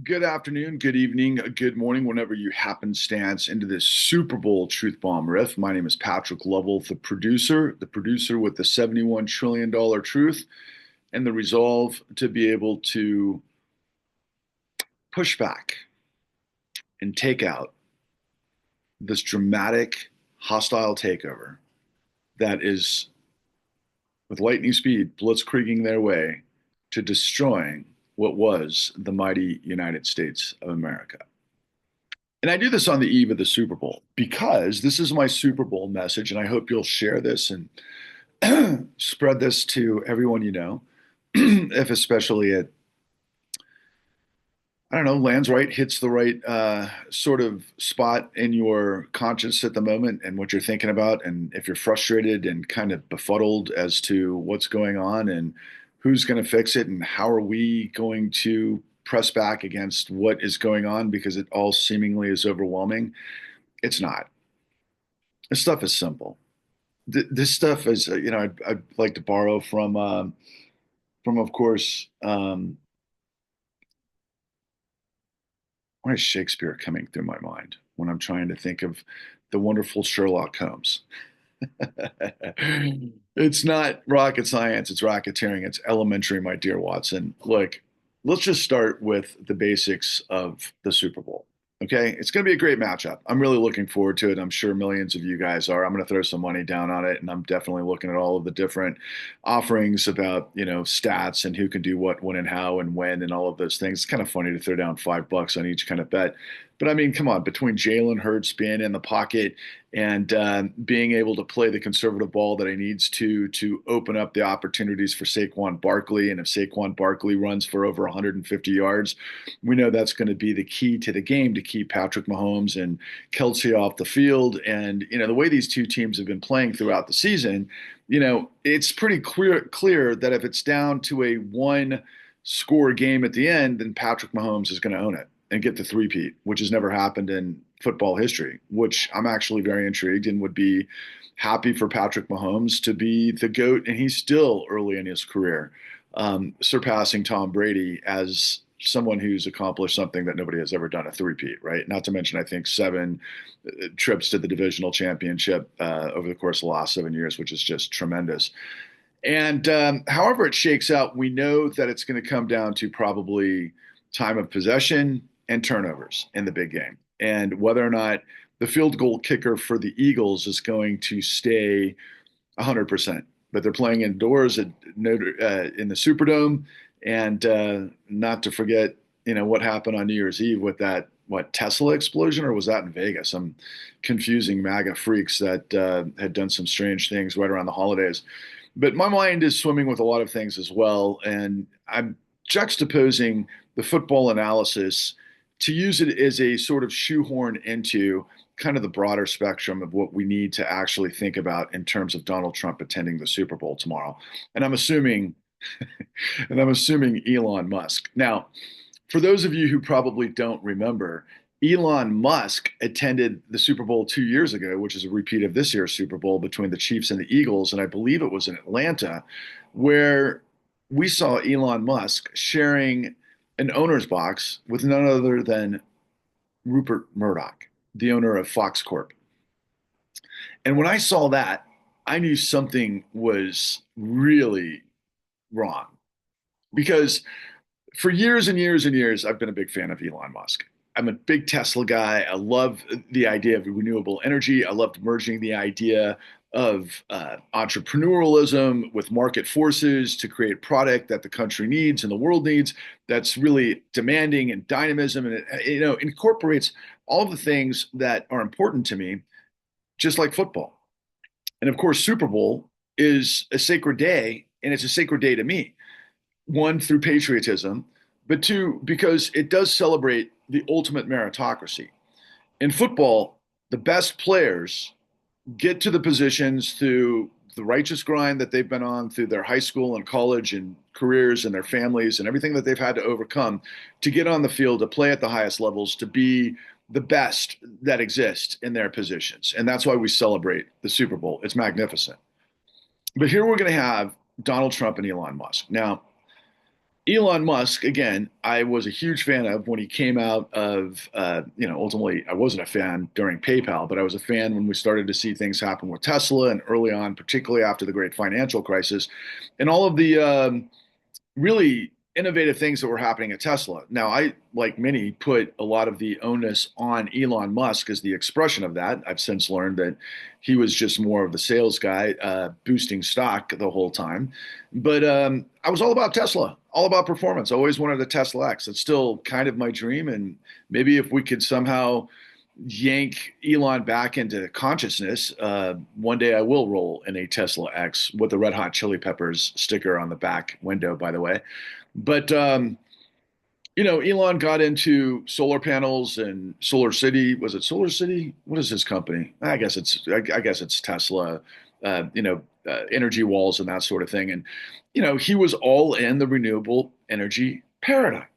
Good afternoon, good evening, good morning, whenever you happenstance into this Super Bowl truth bomb riff. My name is Patrick Lovell, the producer with the $71 trillion truth and the resolve to be able to push back and take out this dramatic, hostile takeover that is, with lightning speed, blitzkrieging their way to destroying what was the mighty United States of America. And I do this on the eve of the Super Bowl because this is my Super Bowl message, and I hope you'll share this and spread this to everyone you know, if especially it, I don't know, lands right, hits the right sort of spot in your conscience at the moment and what you're thinking about, and if you're frustrated and kind of befuddled as to what's going on and who's going to fix it and how are we going to press back against what is going on because it all seemingly is overwhelming. It's not. This stuff is simple. This stuff is, I'd like to borrow from of course, what is Shakespeare coming through my mind when I'm trying to think of the wonderful Sherlock Holmes? It's not rocket science, it's racketeering, it's elementary, my dear Watson. Look, let's just start with the basics of the Super Bowl. Okay, it's going to be a great matchup. I'm really looking forward to it. I'm sure millions of you guys are. I'm going to throw some money down on it, and I'm definitely looking at all of the different offerings about, stats and who can do what, when, and how, and when, and all of those things. It's kind of funny to throw down $5 on each kind of bet. But I mean, come on, between Jalen Hurts being in the pocket and being able to play the conservative ball that he needs to open up the opportunities for Saquon Barkley, and if Saquon Barkley runs for over 150 yards, we know that's going to be the key to the game to keep Patrick Mahomes and Kelsey off the field. And the way these two teams have been playing throughout the season, it's pretty clear that if it's down to a one score game at the end, then Patrick Mahomes is going to own it and get the three-peat, which has never happened in football history, which I'm actually very intrigued and would be happy for Patrick Mahomes to be the GOAT. And he's still early in his career, surpassing Tom Brady as someone who's accomplished something that nobody has ever done, a three-peat, right? Not to mention, I think, seven trips to the divisional championship over the course of the last 7 years, which is just tremendous. And however it shakes out, we know that it's going to come down to probably time of possession and turnovers in the big game, and whether or not the field goal kicker for the Eagles is going to stay 100%. But they're playing indoors at in the Superdome, and not to forget, what happened on New Year's Eve with that Tesla explosion, or was that in Vegas? Some confusing MAGA freaks that had done some strange things right around the holidays. But my mind is swimming with a lot of things as well, and I'm juxtaposing the football analysis to use it as a sort of shoehorn into kind of the broader spectrum of what we need to actually think about in terms of Donald Trump attending the Super Bowl tomorrow. And I'm assuming, and I'm assuming Elon Musk. Now, for those of you who probably don't remember, Elon Musk attended the Super Bowl 2 years ago, which is a repeat of this year's Super Bowl between the Chiefs and the Eagles. And I believe it was in Atlanta, where we saw Elon Musk sharing an owner's box with none other than Rupert Murdoch, the owner of Fox Corp. And when I saw that, I knew something was really wrong because for years and years and years, I've been a big fan of Elon Musk. I'm a big Tesla guy. I love the idea of renewable energy. I loved merging the idea of entrepreneurialism with market forces to create product that the country needs and the world needs that's really demanding and dynamism, and it incorporates all of the things that are important to me, just like football. And of course, Super Bowl is a sacred day, and it's a sacred day to me. One, through patriotism, but two, because it does celebrate the ultimate meritocracy. In football, the best players get to the positions through the righteous grind that they've been on through their high school and college and careers and their families and everything that they've had to overcome to get on the field, to play at the highest levels, to be the best that exists in their positions. And that's why we celebrate the Super Bowl. It's magnificent. But here we're going to have Donald Trump and Elon Musk. Now, Elon Musk, again, I was a huge fan of when he came out of, ultimately, I wasn't a fan during PayPal, but I was a fan when we started to see things happen with Tesla and early on, particularly after the great financial crisis and all of the really innovative things that were happening at Tesla. Now, I, like many, put a lot of the onus on Elon Musk as the expression of that. I've since learned that he was just more of the sales guy, boosting stock the whole time. But I was all about Tesla, all about performance. I always wanted a Tesla X. It's still kind of my dream. And maybe if we could somehow yank Elon back into consciousness, one day I will roll in a Tesla X with the Red Hot Chili Peppers sticker on the back window, by the way. But Elon got into solar panels and Solar City. Was it Solar City? What is his company? I guess it's Tesla. Energy walls and that sort of thing. And he was all in the renewable energy paradigm.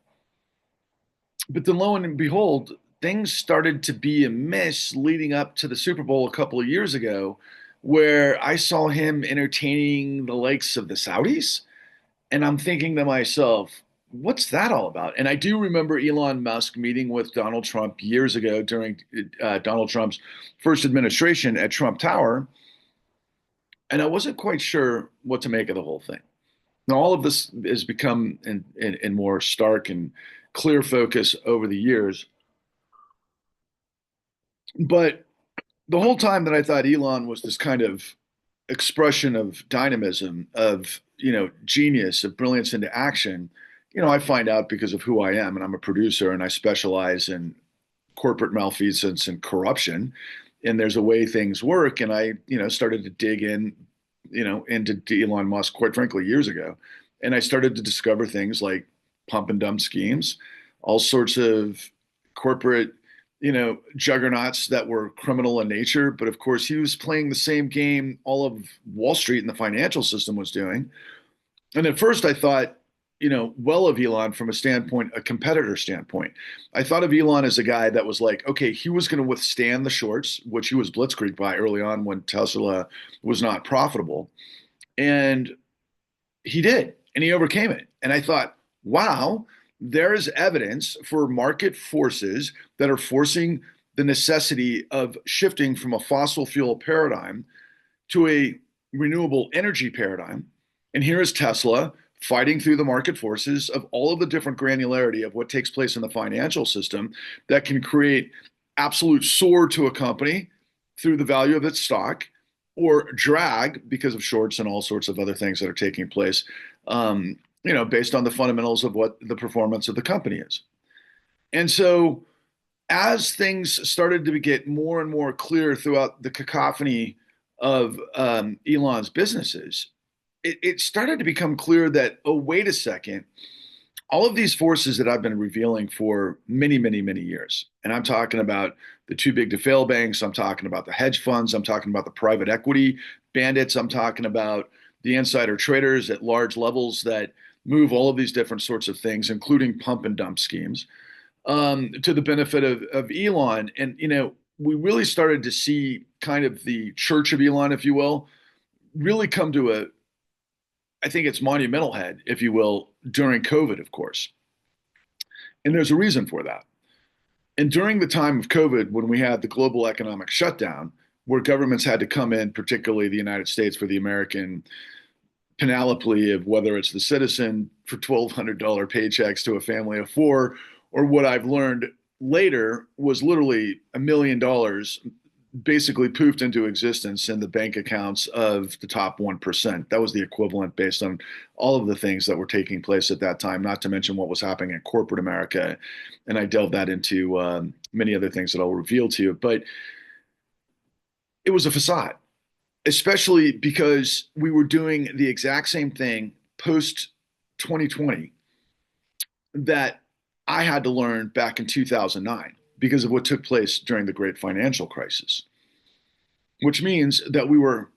But then lo and behold, things started to be amiss leading up to the Super Bowl a couple of years ago, where I saw him entertaining the likes of the Saudis. And I'm thinking to myself, what's that all about? And I do remember Elon Musk meeting with Donald Trump years ago during Donald Trump's first administration at Trump Tower. And I wasn't quite sure what to make of the whole thing. Now, all of this has become in more stark and clear focus over the years. But the whole time that I thought Elon was this kind of expression of dynamism, of genius, of brilliance into action, I find out because of who I am, and I'm a producer, and I specialize in corporate malfeasance and corruption, and there's a way things work, and I started to dig in, into Elon Musk, quite frankly, years ago, and I started to discover things like pump and dump schemes, all sorts of corporate juggernauts that were criminal in nature. But of course, he was playing the same game all of Wall Street and the financial system was doing. And at first, I thought, well of Elon from a standpoint, a competitor standpoint. I thought of Elon as a guy that was like, okay, he was going to withstand the shorts, which he was blitzkrieg by early on when Tesla was not profitable. And he did, and he overcame it. And I thought, wow, there is evidence for market forces that are forcing the necessity of shifting from a fossil fuel paradigm to a renewable energy paradigm. And here is Tesla fighting through the market forces of all of the different granularity of what takes place in the financial system that can create absolute soar to a company through the value of its stock or drag because of shorts and all sorts of other things that are taking place, based on the fundamentals of what the performance of the company is. And so as things started to get more and more clear throughout the cacophony of Elon's businesses, it started to become clear that, oh, wait a second, all of these forces that I've been revealing for many, many, many years, and I'm talking about the too big to fail banks, I'm talking about the hedge funds, I'm talking about the private equity bandits, I'm talking about the insider traders at large levels that move all of these different sorts of things, including pump and dump schemes, to the benefit of Elon. And, we really started to see kind of the church of Elon, if you will, really come to I think it's monumental head, if you will, during COVID, of course. And there's a reason for that. And during the time of COVID, when we had the global economic shutdown, where governments had to come in, particularly the United States, for the American panoply of whether it's the citizen for $1,200 paychecks to a family of four, or what I've learned later was literally $1 million basically poofed into existence in the bank accounts of the top 1%. That was the equivalent based on all of the things that were taking place at that time, not to mention what was happening in corporate America. And I delved that into many other things that I'll reveal to you. But it was a facade, especially because we were doing the exact same thing post 2020 that I had to learn back in 2009 because of what took place during the great financial crisis, which means that we were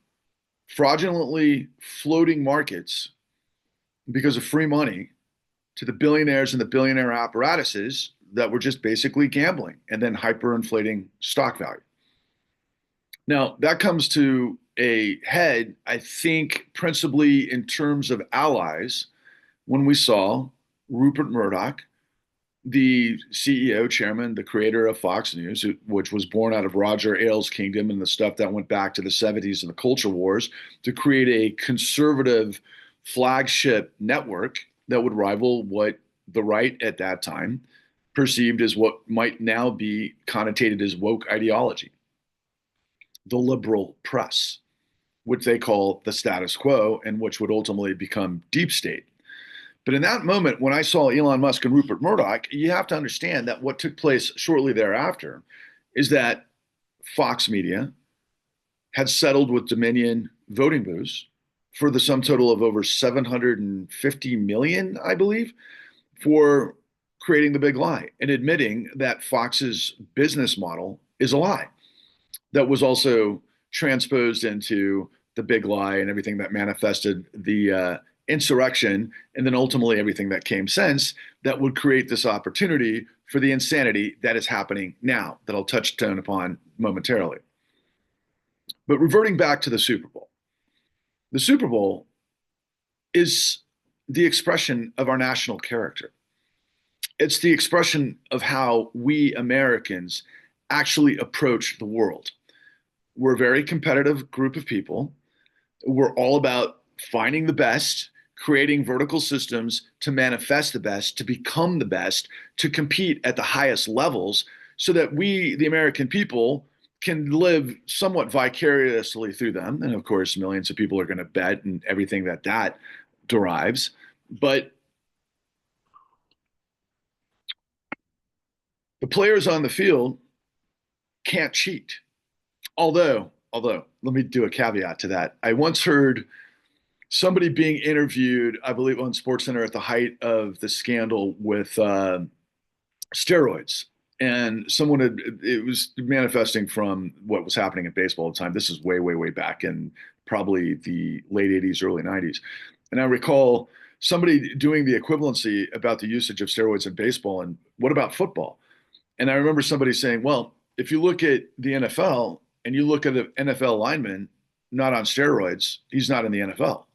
fraudulently floating markets because of free money to the billionaires and the billionaire apparatuses that were just basically gambling and then hyperinflating stock value. Now, that comes to a head, I think, principally in terms of allies when we saw Rupert Murdoch, the CEO, chairman, the creator of Fox News, which was born out of Roger Ailes' kingdom and the stuff that went back to the 70s and the culture wars, to create a conservative flagship network that would rival what the right at that time perceived as what might now be connotated as woke ideology, the liberal press, which they call the status quo, and which would ultimately become deep state. But in that moment, when I saw Elon Musk and Rupert Murdoch, you have to understand that what took place shortly thereafter is that Fox Media had settled with Dominion voting booths for the sum total of over 750 million, I believe, for creating the big lie and admitting that Fox's business model is a lie that was also transposed into the big lie and everything that manifested the insurrection, and then ultimately everything that came since, that would create this opportunity for the insanity that is happening now, that I'll touch upon momentarily. But reverting back to the Super Bowl is the expression of our national character. It's the expression of how we Americans actually approach the world. We're a very competitive group of people. We're all about finding the best, creating vertical systems to manifest the best, to become the best, to compete at the highest levels, so that we, the American people, can live somewhat vicariously through them. And of course, millions of people are going to bet and everything that that derives. But the players on the field can't cheat. Although, let me do a caveat to that. I once heard somebody being interviewed, I believe on SportsCenter, at the height of the scandal with steroids. And someone had, it was manifesting from what was happening in baseball at the time. This is way, way, way back in probably the late 80s, early 90s. And I recall somebody doing the equivalency about the usage of steroids in baseball and what about football? And I remember somebody saying, well, if you look at the NFL and you look at an NFL lineman not on steroids, he's not in the NFL.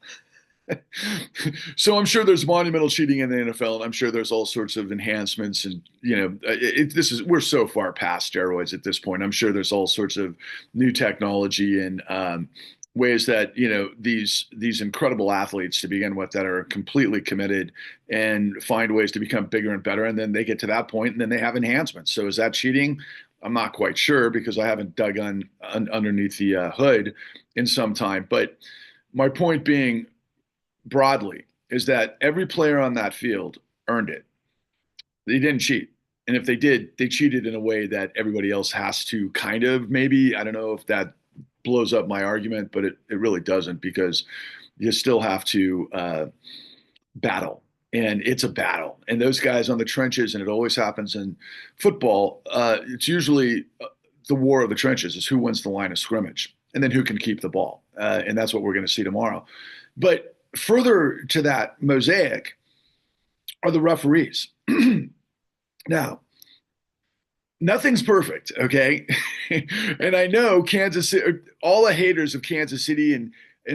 So I'm sure there's monumental cheating in the NFL, and I'm sure there's all sorts of enhancements. And we're so far past steroids at this point. I'm sure there's all sorts of new technology and ways that these incredible athletes to begin with that are completely committed and find ways to become bigger and better, and then they get to that point, and then they have enhancements. So is that cheating? I'm not quite sure because I haven't dug underneath the hood in some time. But my point being, broadly, is that every player on that field earned it. They didn't cheat. And if they did, they cheated in a way that everybody else has to kind of, maybe, I don't know if that blows up my argument, but it really doesn't, because you still have to battle. And it's a battle. And those guys on the trenches, and it always happens in football, it's usually the war of the trenches is who wins the line of scrimmage and then who can keep the ball. And that's what we're going to see tomorrow. But further to that mosaic are the referees. Now, nothing's perfect, okay? And I know Kansas City, all the haters of Kansas City and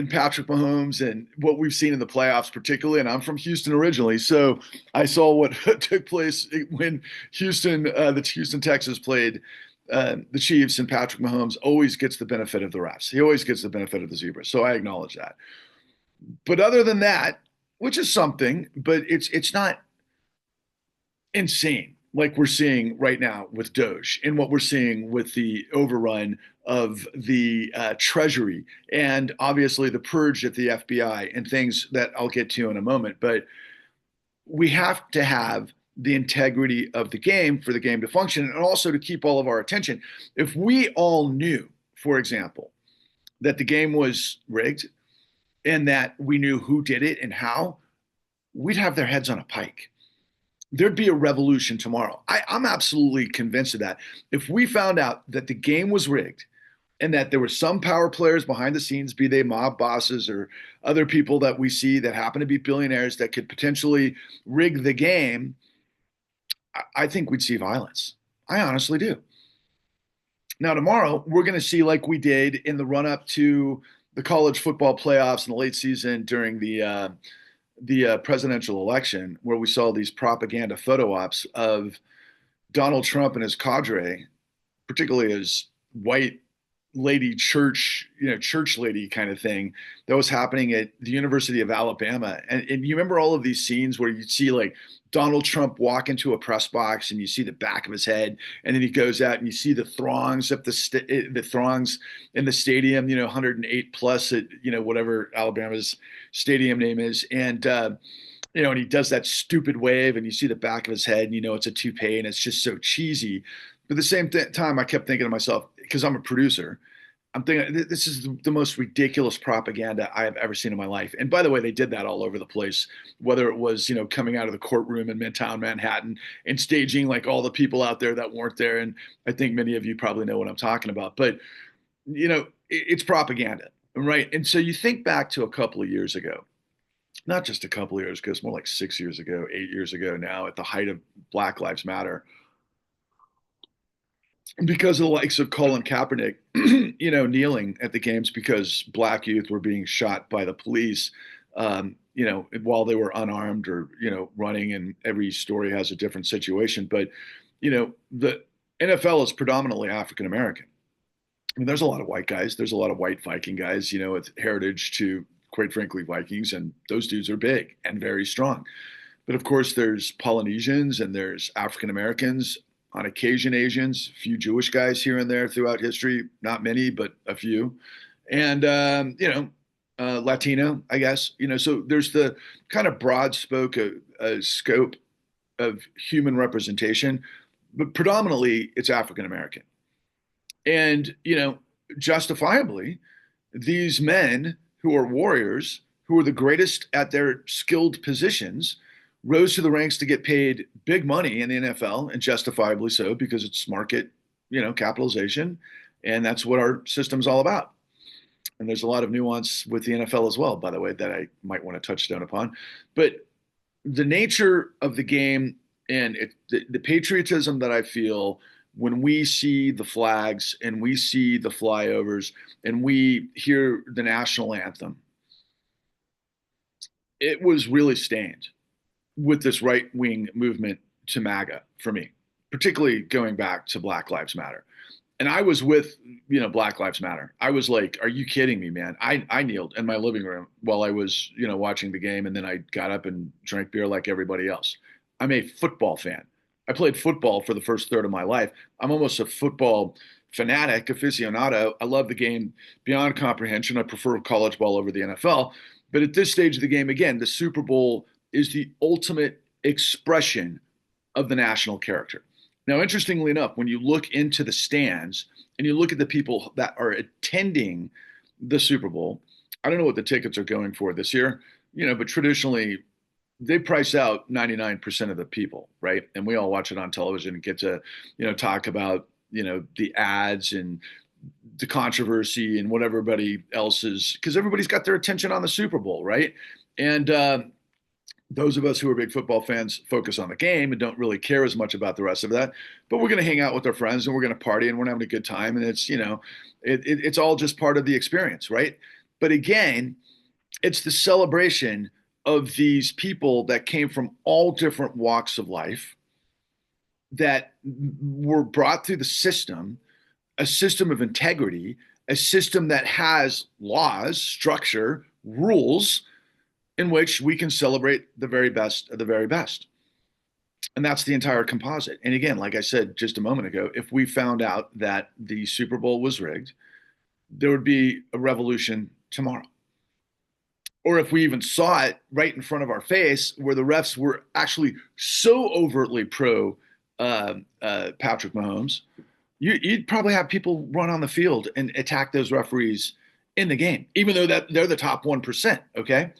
Patrick Mahomes and what we've seen in the playoffs particularly, and I'm from Houston originally, so I saw what took place when the Houston Texans played the Chiefs, and Patrick Mahomes always gets the benefit of the refs. He always gets the benefit of the zebra, so I acknowledge that. But other than that, which is something, but it's not insane like we're seeing right now with Doge and what we're seeing with the overrun of the Treasury and obviously the purge at the FBI and things that I'll get to in a moment. But we have to have the integrity of the game for the game to function and also to keep all of our attention. If we all knew, for example, that the game was rigged and that we knew who did it and how, we'd have their heads on a pike. There'd be a revolution tomorrow. I'm absolutely convinced of that. If we found out that the game was rigged and that there were some power players behind the scenes, be they mob bosses or other people that we see that happen to be billionaires that could potentially rig the game, I think we'd see violence. I honestly do. Now, tomorrow, we're going to see, like we did in the run up to the college football playoffs in the late season during the the presidential election, where we saw these propaganda photo ops of Donald Trump and his cadre, particularly his white lady church, church lady kind of thing that was happening at the University of Alabama. And you remember all of these scenes where you'd see like Donald Trump walk into a press box and you see the back of his head, and then he goes out and you see the throngs up the throngs in the stadium, 108 plus at whatever Alabama's stadium name is, and he does that stupid wave, and you see the back of his head, and it's a toupee, and it's just so cheesy. But at the same time, I kept thinking to myself, because I'm a producer, I'm thinking this is the most ridiculous propaganda I have ever seen in my life. And by the way, they did that all over the place, whether it was, coming out of the courtroom in Midtown Manhattan and staging like all the people out there that weren't there. And I think many of you probably know what I'm talking about. But, it's propaganda, right? And so you think back to a couple of years ago, not just a couple of years ago, it's more like 6 years ago, 8 years ago now, at the height of Black Lives Matter, because of the likes of Colin Kaepernick, kneeling at the games because black youth were being shot by the police, while they were unarmed or, running, and every story has a different situation. But, the NFL is predominantly African American. I mean, there's a lot of white guys. There's a lot of white Viking guys, with heritage to, quite frankly, Vikings, and those dudes are big and very strong. But of course, there's Polynesians and there's African Americans, on occasion Asians, a few Jewish guys here and there throughout history, not many, but a few, and Latino, I guess. So there's the kind of broad scope of human representation, but predominantly it's African American, and justifiably, these men who are warriors, who are the greatest at their skilled positions, rose to the ranks to get paid big money in the NFL, and justifiably so, because it's market, capitalization, and that's what our system's all about. And there's a lot of nuance with the NFL as well, by the way, that I might want to touch down upon. But the nature of the game, and the patriotism that I feel when we see the flags and we see the flyovers and we hear the national anthem, it was really stained with this right wing movement to MAGA for me, particularly going back to Black Lives Matter. And I was with, Black Lives Matter. I was like, are you kidding me, man? I kneeled in my living room while I was, watching the game. And then I got up and drank beer like everybody else. I'm a football fan. I played football for the first third of my life. I'm almost a football fanatic, aficionado. I love the game beyond comprehension. I prefer college ball over the NFL. But at this stage of the game, again, the Super Bowl is the ultimate expression of the national character. Now, interestingly enough, when you look into the stands and you look at the people that are attending the Super Bowl, I don't know what the tickets are going for this year, but traditionally they price out 99% of the people, right? And we all watch it on television and get to, talk about, the ads and the controversy and what everybody else is, because everybody's got their attention on the Super Bowl, right? And those of us who are big football fans focus on the game and don't really care as much about the rest of that. But we're going to hang out with our friends and we're going to party and we're having a good time. And it's, it's all just part of the experience, right? But again, it's the celebration of these people that came from all different walks of life, that were brought through the system, a system of integrity, a system that has laws, structure, rules, in which we can celebrate the very best of the very best. And that's the entire composite. And again, like I said just a moment ago, if we found out that the Super Bowl was rigged, there would be a revolution tomorrow. Or if we even saw it right in front of our face, where the refs were actually so overtly pro Patrick Mahomes, you'd probably have people run on the field and attack those referees in the game, even though that they're the top 1%, okay?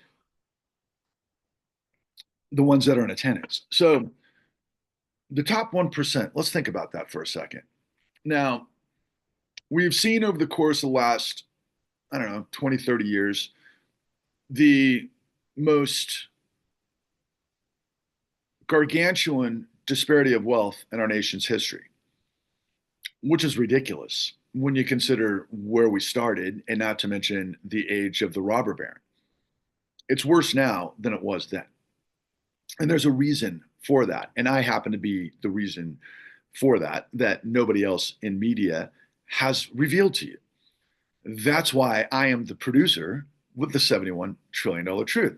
The ones that are in attendance. So the top 1%, let's think about that for a second. Now, we've seen over the course of the last, I don't know, 20, 30 years, the most gargantuan disparity of wealth in our nation's history, which is ridiculous when you consider where we started, and not to mention the age of the robber baron. It's worse now than it was then. And there's a reason for that. And I happen to be the reason for that, that nobody else in media has revealed to you. That's why I am the producer with the $71 trillion truth.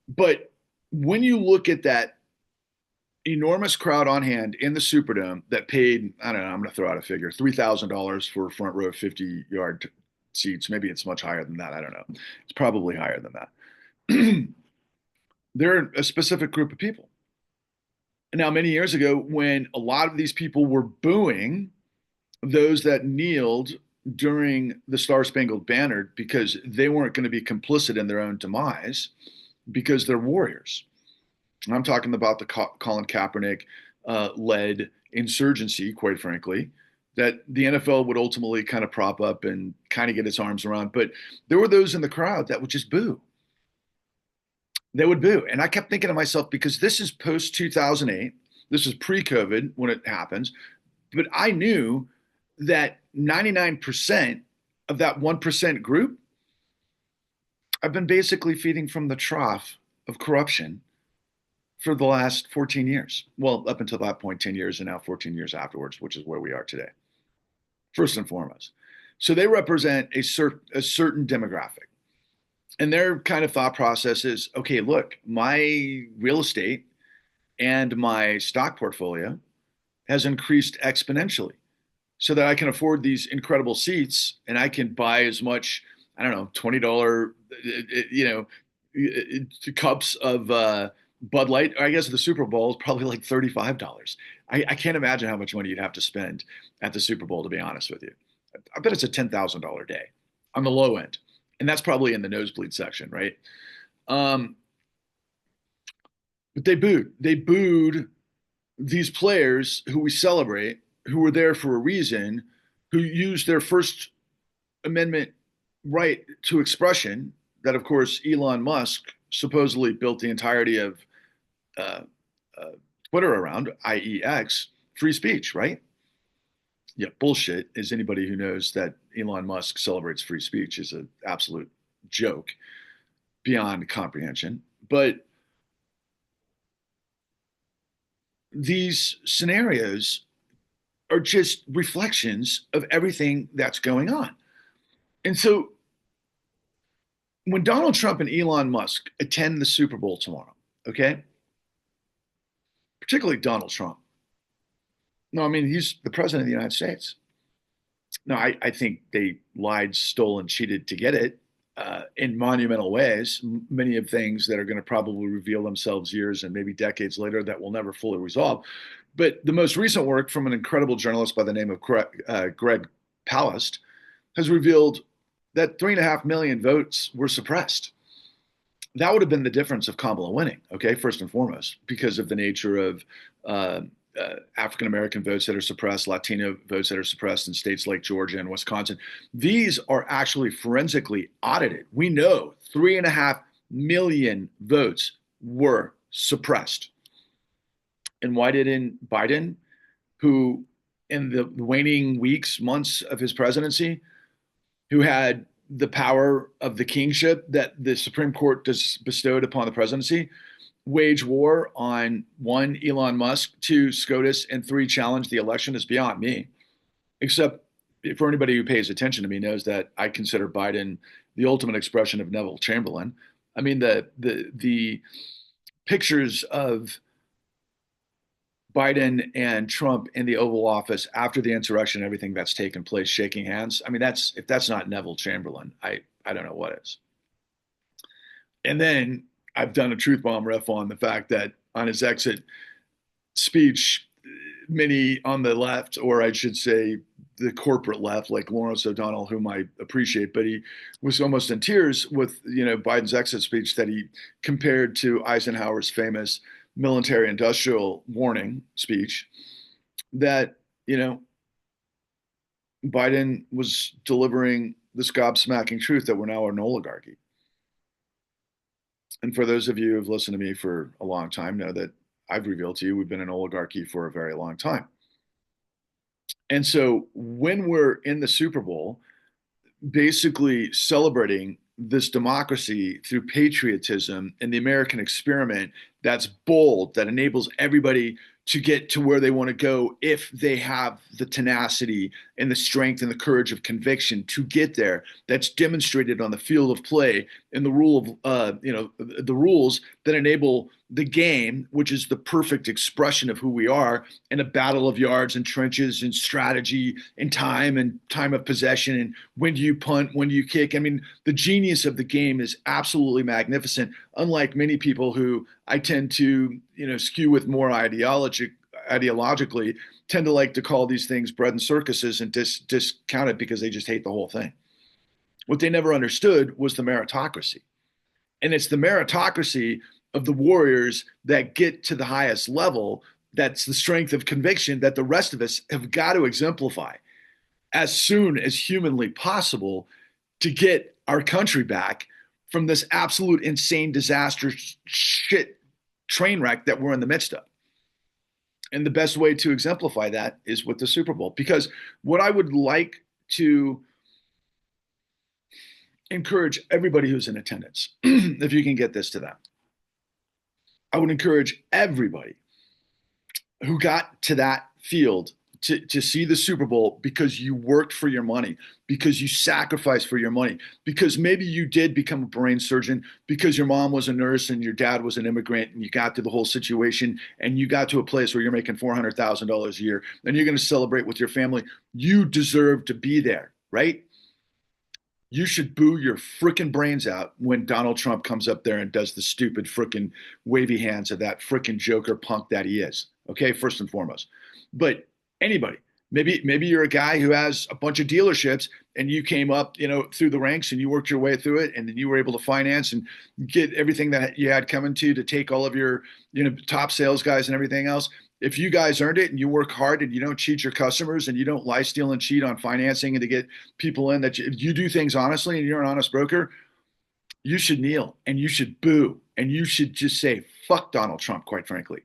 But when you look at that enormous crowd on hand in the Superdome that paid, I don't know, I'm going to throw out a figure, $3,000 for front row 50-yard seats. Maybe it's much higher than that. I don't know. It's probably higher than that. They're a specific group of people. Now, many years ago, when a lot of these people were booing those that kneeled during the Star Spangled Banner because they weren't going to be complicit in their own demise because they're warriors. And I'm talking about the Colin Kaepernick led insurgency, quite frankly, that the NFL would ultimately kind of prop up and kind of get its arms around. But there were those in the crowd that would just boo. They would boo. And I kept thinking to myself, because this is post 2008, this is pre COVID when it happens, but I knew that 99% of that 1% group, I've been basically feeding from the trough of corruption for the last 14 years. Well, up until that point, 10 years, and now 14 years afterwards, which is where we are today, first and foremost. So they represent a certain demographic. And their kind of thought process is, okay, look, my real estate and my stock portfolio has increased exponentially so that I can afford these incredible seats and I can buy as much, I don't know, $20, cups of Bud Light. I guess the Super Bowl is probably like $35. I can't imagine how much money you'd have to spend at the Super Bowl, to be honest with you. I bet it's a $10,000 day on the low end. And that's probably in the nosebleed section, right? But they booed. They booed these players who we celebrate, who were there for a reason, who used their First Amendment right to expression, that, of course, Elon Musk supposedly built the entirety of uh, uh, Twitter around, i.e., X, free speech, right? Yeah, bullshit. As anybody who knows that Elon Musk celebrates free speech is an absolute joke beyond comprehension. But these scenarios are just reflections of everything that's going on. And so when Donald Trump and Elon Musk attend the Super Bowl tomorrow, okay, particularly Donald Trump. No, I mean, he's the president of the United States. No, I think they lied, stole, and cheated to get it in monumental ways. Many of things that are going to probably reveal themselves years and maybe decades later that will never fully resolve. But the most recent work from an incredible journalist by the name of Greg Palast has revealed that 3.5 million votes were suppressed. That would have been the difference of Kamala winning, okay, first and foremost, because of the nature of African American votes that are suppressed, Latino votes that are suppressed in states like Georgia and Wisconsin. These are actually forensically audited. We know 3.5 million votes were suppressed. And why didn't Biden, who in the waning weeks, months of his presidency, who had the power of the kingship that the Supreme Court bestowed upon the presidency, wage war on one, Elon Musk, two, SCOTUS, and three, challenge the election is beyond me. Except for anybody who pays attention to me knows that I consider Biden the ultimate expression of Neville Chamberlain. I mean, the pictures of Biden and Trump in the Oval Office after the insurrection, everything that's taken place, shaking hands. I mean, if that's not Neville Chamberlain, I don't know what is. And then I've done a truth bomb riff on the fact that on his exit speech, many on the left, or I should say the corporate left, like Lawrence O'Donnell, whom I appreciate, but he was almost in tears with Biden's exit speech that he compared to Eisenhower's famous military industrial warning speech, that Biden was delivering this gobsmacking truth that we're now an oligarchy. And for those of you who've listened to me for a long time know that I've revealed to you we've been an oligarchy for a very long time. And so when we're in the Super Bowl, basically celebrating this democracy through patriotism and the American experiment that's bold, that enables everybody to get to where they want to go if they have the tenacity and the strength and the courage of conviction to get there. That's demonstrated on the field of play and the rule of, the rules that enable the game, which is the perfect expression of who we are, in a battle of yards and trenches and strategy and time of possession and when do you punt, when do you kick. I mean, the genius of the game is absolutely magnificent, unlike many people who I tend to, skew with more ideologically, tend to like to call these things bread and circuses and discount it because they just hate the whole thing. What they never understood was the meritocracy. And it's the meritocracy of the warriors that get to the highest level. That's the strength of conviction that the rest of us have got to exemplify as soon as humanly possible to get our country back from this absolute insane disaster shit train wreck that we're in the midst of. And the best way to exemplify that is with the Super Bowl. Because what I would like to encourage everybody who's in attendance, if you can get this to them, I would encourage everybody who got to that field to see the Super Bowl because you worked for your money, because you sacrificed for your money, because maybe you did become a brain surgeon, because your mom was a nurse and your dad was an immigrant and you got through the whole situation and you got to a place where you're making $400,000 a year and you're going to celebrate with your family. You deserve to be there, right? You should boo your freaking brains out when Donald Trump comes up there and does the stupid freaking wavy hands of that freaking Joker punk that he is. Okay, first and foremost. But anybody, maybe you're a guy who has a bunch of dealerships and you came up, through the ranks and you worked your way through it, and then you were able to finance and get everything that you had coming to take all of your, top sales guys and everything else. If you guys earned it and you work hard and you don't cheat your customers and you don't lie, steal, and cheat on financing and to get people in, that you do things honestly and you're an honest broker, you should kneel and you should boo and you should just say, fuck Donald Trump, quite frankly.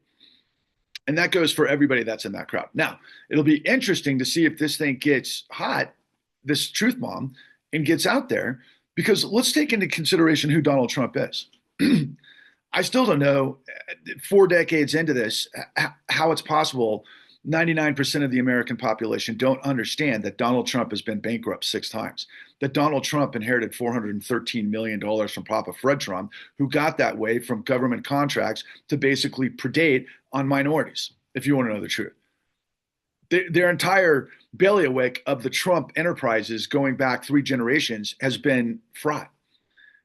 And that goes for everybody that's in that crowd. Now, it'll be interesting to see if this thing gets hot, this truth bomb, and gets out there, because let's take into consideration who Donald Trump is. I still don't know, 4 decades into this, how it's possible 99% of the American population don't understand that Donald Trump has been bankrupt 6 times, that Donald Trump inherited $413 million from Papa Fred Trump, who got that way from government contracts to basically predate on minorities, if you want to know the truth. Their entire bailiwick of the Trump enterprises going back 3 generations has been fraud.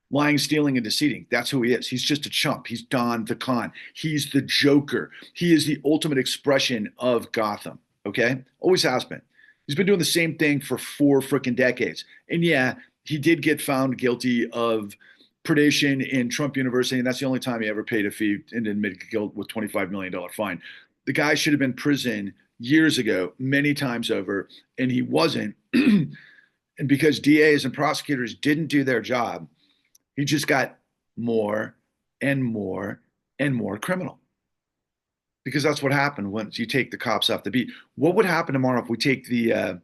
Lying, stealing, and deceiving. That's who he is. He's just a chump. He's Don the Con. He's the Joker. He is the ultimate expression of Gotham. Okay? Always has been. He's been doing the same thing for 4 freaking decades. And yeah, he did get found guilty of predation in Trump University, and that's the only time he ever paid a fee and admitted guilt with $25 million fine. The guy should have been in prison years ago, many times over, and he wasn't. And because DAs and prosecutors didn't do their job, he just got more and more and more criminal. Because that's what happened once you take the cops off the beat. What would happen tomorrow if we take the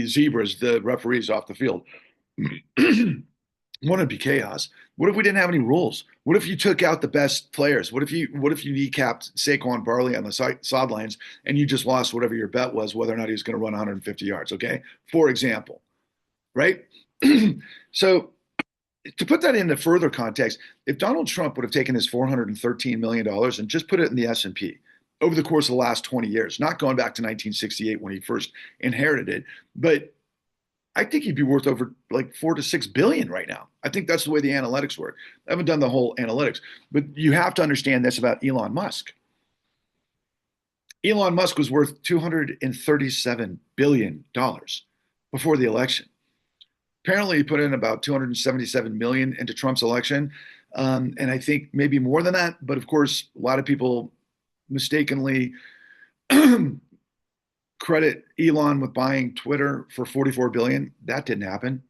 zebras, the referees, off the field? Wouldn't it be chaos? What if we didn't have any rules? What if you took out the best players? What if you kneecapped Saquon Barkley on the sidelines and you just lost whatever your bet was, whether or not he was going to run 150 yards? Okay, for example, right? So, to put that into further context, if Donald Trump would have taken his $413 million and just put it in the S&P over the course of the last 20 years, not going back to 1968 when he first inherited it, but I think he'd be worth over like 4 to 6 billion right now. I think that's the way the analytics work. I haven't done the whole analytics, but you have to understand this about Elon Musk. Elon Musk was worth $237 billion before the election. Apparently, he put in about 277 million into Trump's election, and I think maybe more than that. But of course, a lot of people mistakenly credit Elon with buying Twitter for 44 billion. That didn't happen.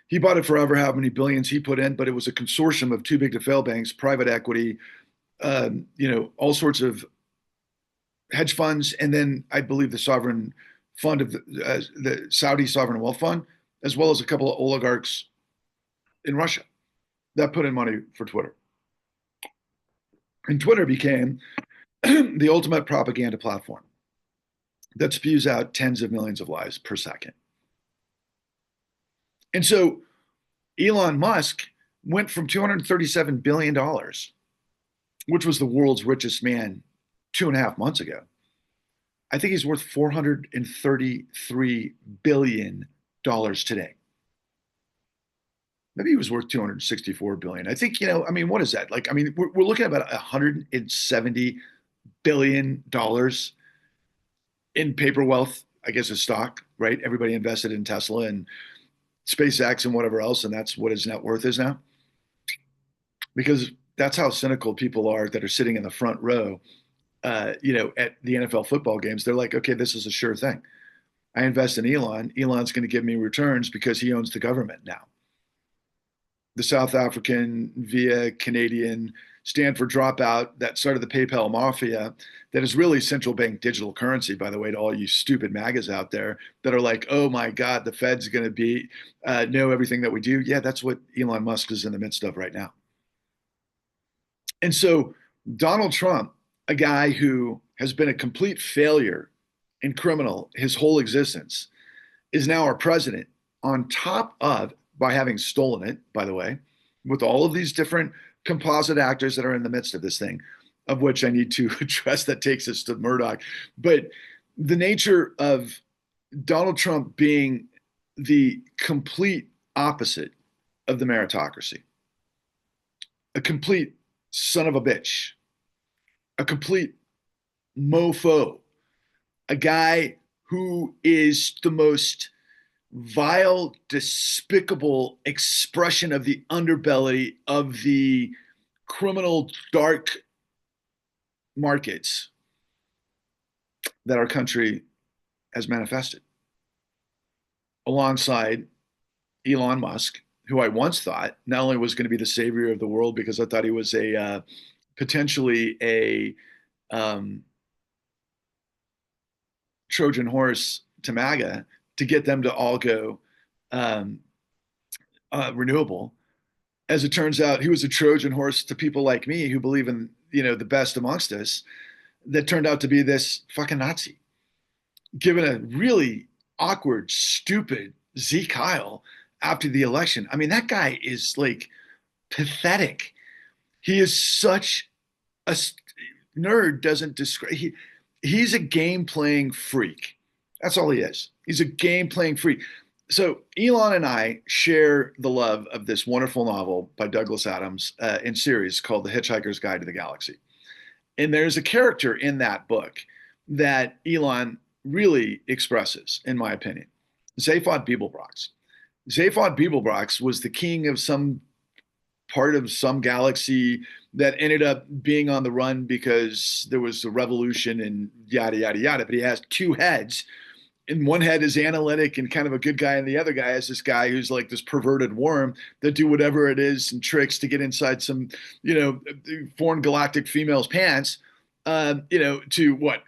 He bought it for however many billions he put in, but it was a consortium of too big to fail banks, private equity, all sorts of hedge funds, and then I believe the sovereign fund of the Saudi sovereign wealth fund. as well as a couple of oligarchs in Russia that put in money for Twitter. And Twitter became the ultimate propaganda platform that spews out tens of millions of lies per second. And so Elon Musk went from $237 billion, which was the world's richest man 2.5 months ago. I think he's worth $433 billion today. Maybe he was worth 264 billion. I think, I mean, what is that? Like, I mean, we're looking at about $170 billion in paper wealth, I guess, a stock, right? Everybody invested in Tesla and SpaceX and whatever else, and that's what his net worth is now. Because that's how cynical people are that are sitting in the front row, at the NFL football games. They're like, okay, this is a sure thing. I invest in Elon. Elon's going to give me returns because he owns the government now. The South African via Canadian Stanford dropout that started the PayPal mafia that is really central bank digital currency, by the way, to all you stupid MAGAs out there that are like, oh my God, the Fed's going to know everything that we do. Yeah, that's what Elon Musk is in the midst of right now. And so Donald Trump, a guy who has been a complete failure and criminal his whole existence, is now our president, on top of, by having stolen it, by the way, with all of these different composite actors that are in the midst of this thing, of which I need to address that takes us to Murdoch. But the nature of Donald Trump being the complete opposite of the meritocracy, a complete son of a bitch, a complete mofo, a guy who is the most vile, despicable expression of the underbelly of the criminal dark markets that our country has manifested. Alongside Elon Musk, who I once thought not only was going to be the savior of the world because I thought he was potentially a Trojan horse to MAGA to get them to all go renewable. As it turns out, he was a Trojan horse to people like me who believe in, the best amongst us, that turned out to be this fucking Nazi. Given a really awkward, stupid Zeke Kyle after the election. I mean, that guy is like pathetic. He is such a nerd, doesn't describe. He's a game playing freak. That's all he is. He's a game playing freak. So Elon and I share the love of this wonderful novel by Douglas Adams in series called The Hitchhiker's Guide to the Galaxy. And there's a character in that book that Elon really expresses, in my opinion. Zaphod Beeblebrox. Zaphod Beeblebrox was the king of some part of some galaxy that ended up being on the run because there was a revolution and yada, yada, yada. But he has two heads. And one head is analytic and kind of a good guy, and the other guy is this guy who's like this perverted worm that do whatever it is and tricks to get inside some, foreign galactic female's pants, to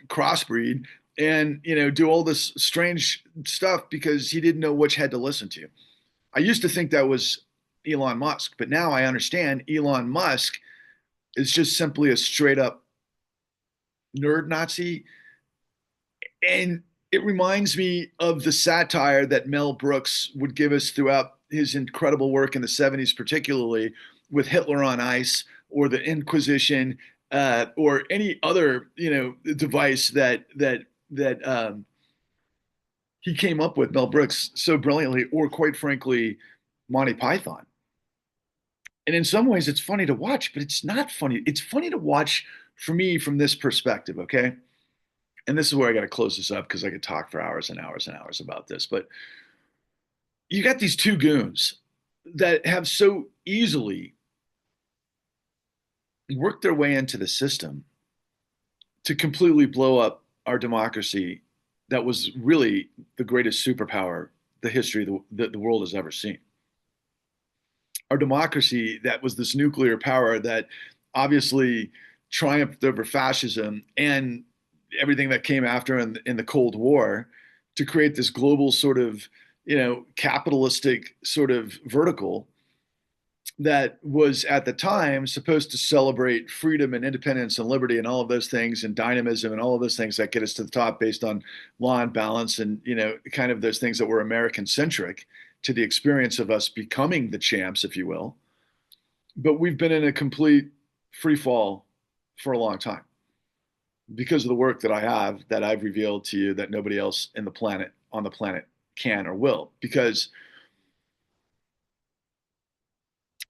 crossbreed and, do all this strange stuff because he didn't know which head to listen to. I used to think that was Elon Musk, but now I understand Elon Musk is just simply a straight up nerd Nazi. And it reminds me of the satire that Mel Brooks would give us throughout his incredible work in the 70s, particularly with Hitler on Ice or the Inquisition, or any other, device that he came up with, Mel Brooks, so brilliantly, or quite frankly, Monty Python. And in some ways, it's funny to watch, but it's not funny. It's funny to watch for me from this perspective, okay? And this is where I got to close this up because I could talk for hours and hours and hours about this. But you got these two goons that have so easily worked their way into the system to completely blow up our democracy that was really the greatest superpower the history that the world has ever seen. Our democracy that was this nuclear power that obviously triumphed over fascism and everything that came after in the Cold War to create this global sort of capitalistic sort of vertical that was at the time supposed to celebrate freedom and independence and liberty and all of those things and dynamism and all of those things that get us to the top based on law and balance and kind of those things that were American centric to the experience of us becoming the champs, if you will. But we've been in a complete free fall for a long time because of the work that I have that I've revealed to you that nobody else in the planet on the planet can or will. Because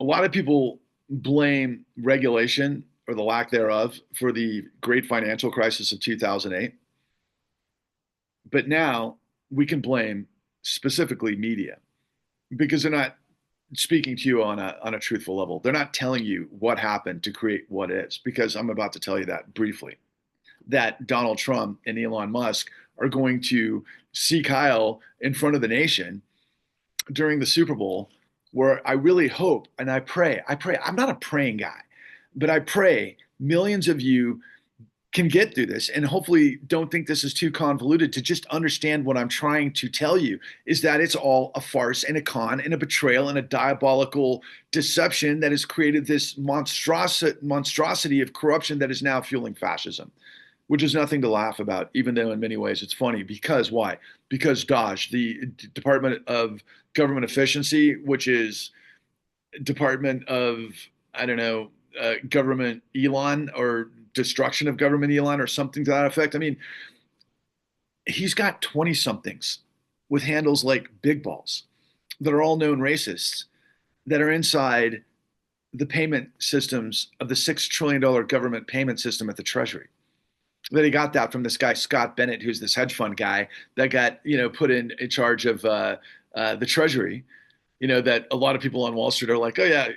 a lot of people blame regulation or the lack thereof for the great financial crisis of 2008. But now we can blame specifically media because they're not speaking to you on a truthful level. They're not telling you what happened to create what is, because I'm about to tell you that briefly. That Donald Trump and Elon Musk are going to see Kyle in front of the nation during the Super Bowl, where I really hope and I pray, I'm not a praying guy, but I pray millions of you can get through this and hopefully don't think this is too convoluted to just understand what I'm trying to tell you is that it's all a farce and a con and a betrayal and a diabolical deception that has created this monstrosity of corruption that is now fueling fascism, which is nothing to laugh about, even though in many ways it's funny. Because why? Because DOGE, the Department of Government Efficiency, which is Department of, I don't know, government Elon or destruction of government Elon or something to that effect. I mean, he's got 20 somethings with handles like big balls that are all known racists that are inside the payment systems of the $6 trillion government payment system at the Treasury. That he got that from this guy, Scott Bennett, who's this hedge fund guy that got, put in charge of the Treasury. That a lot of people on Wall Street are like, oh yeah,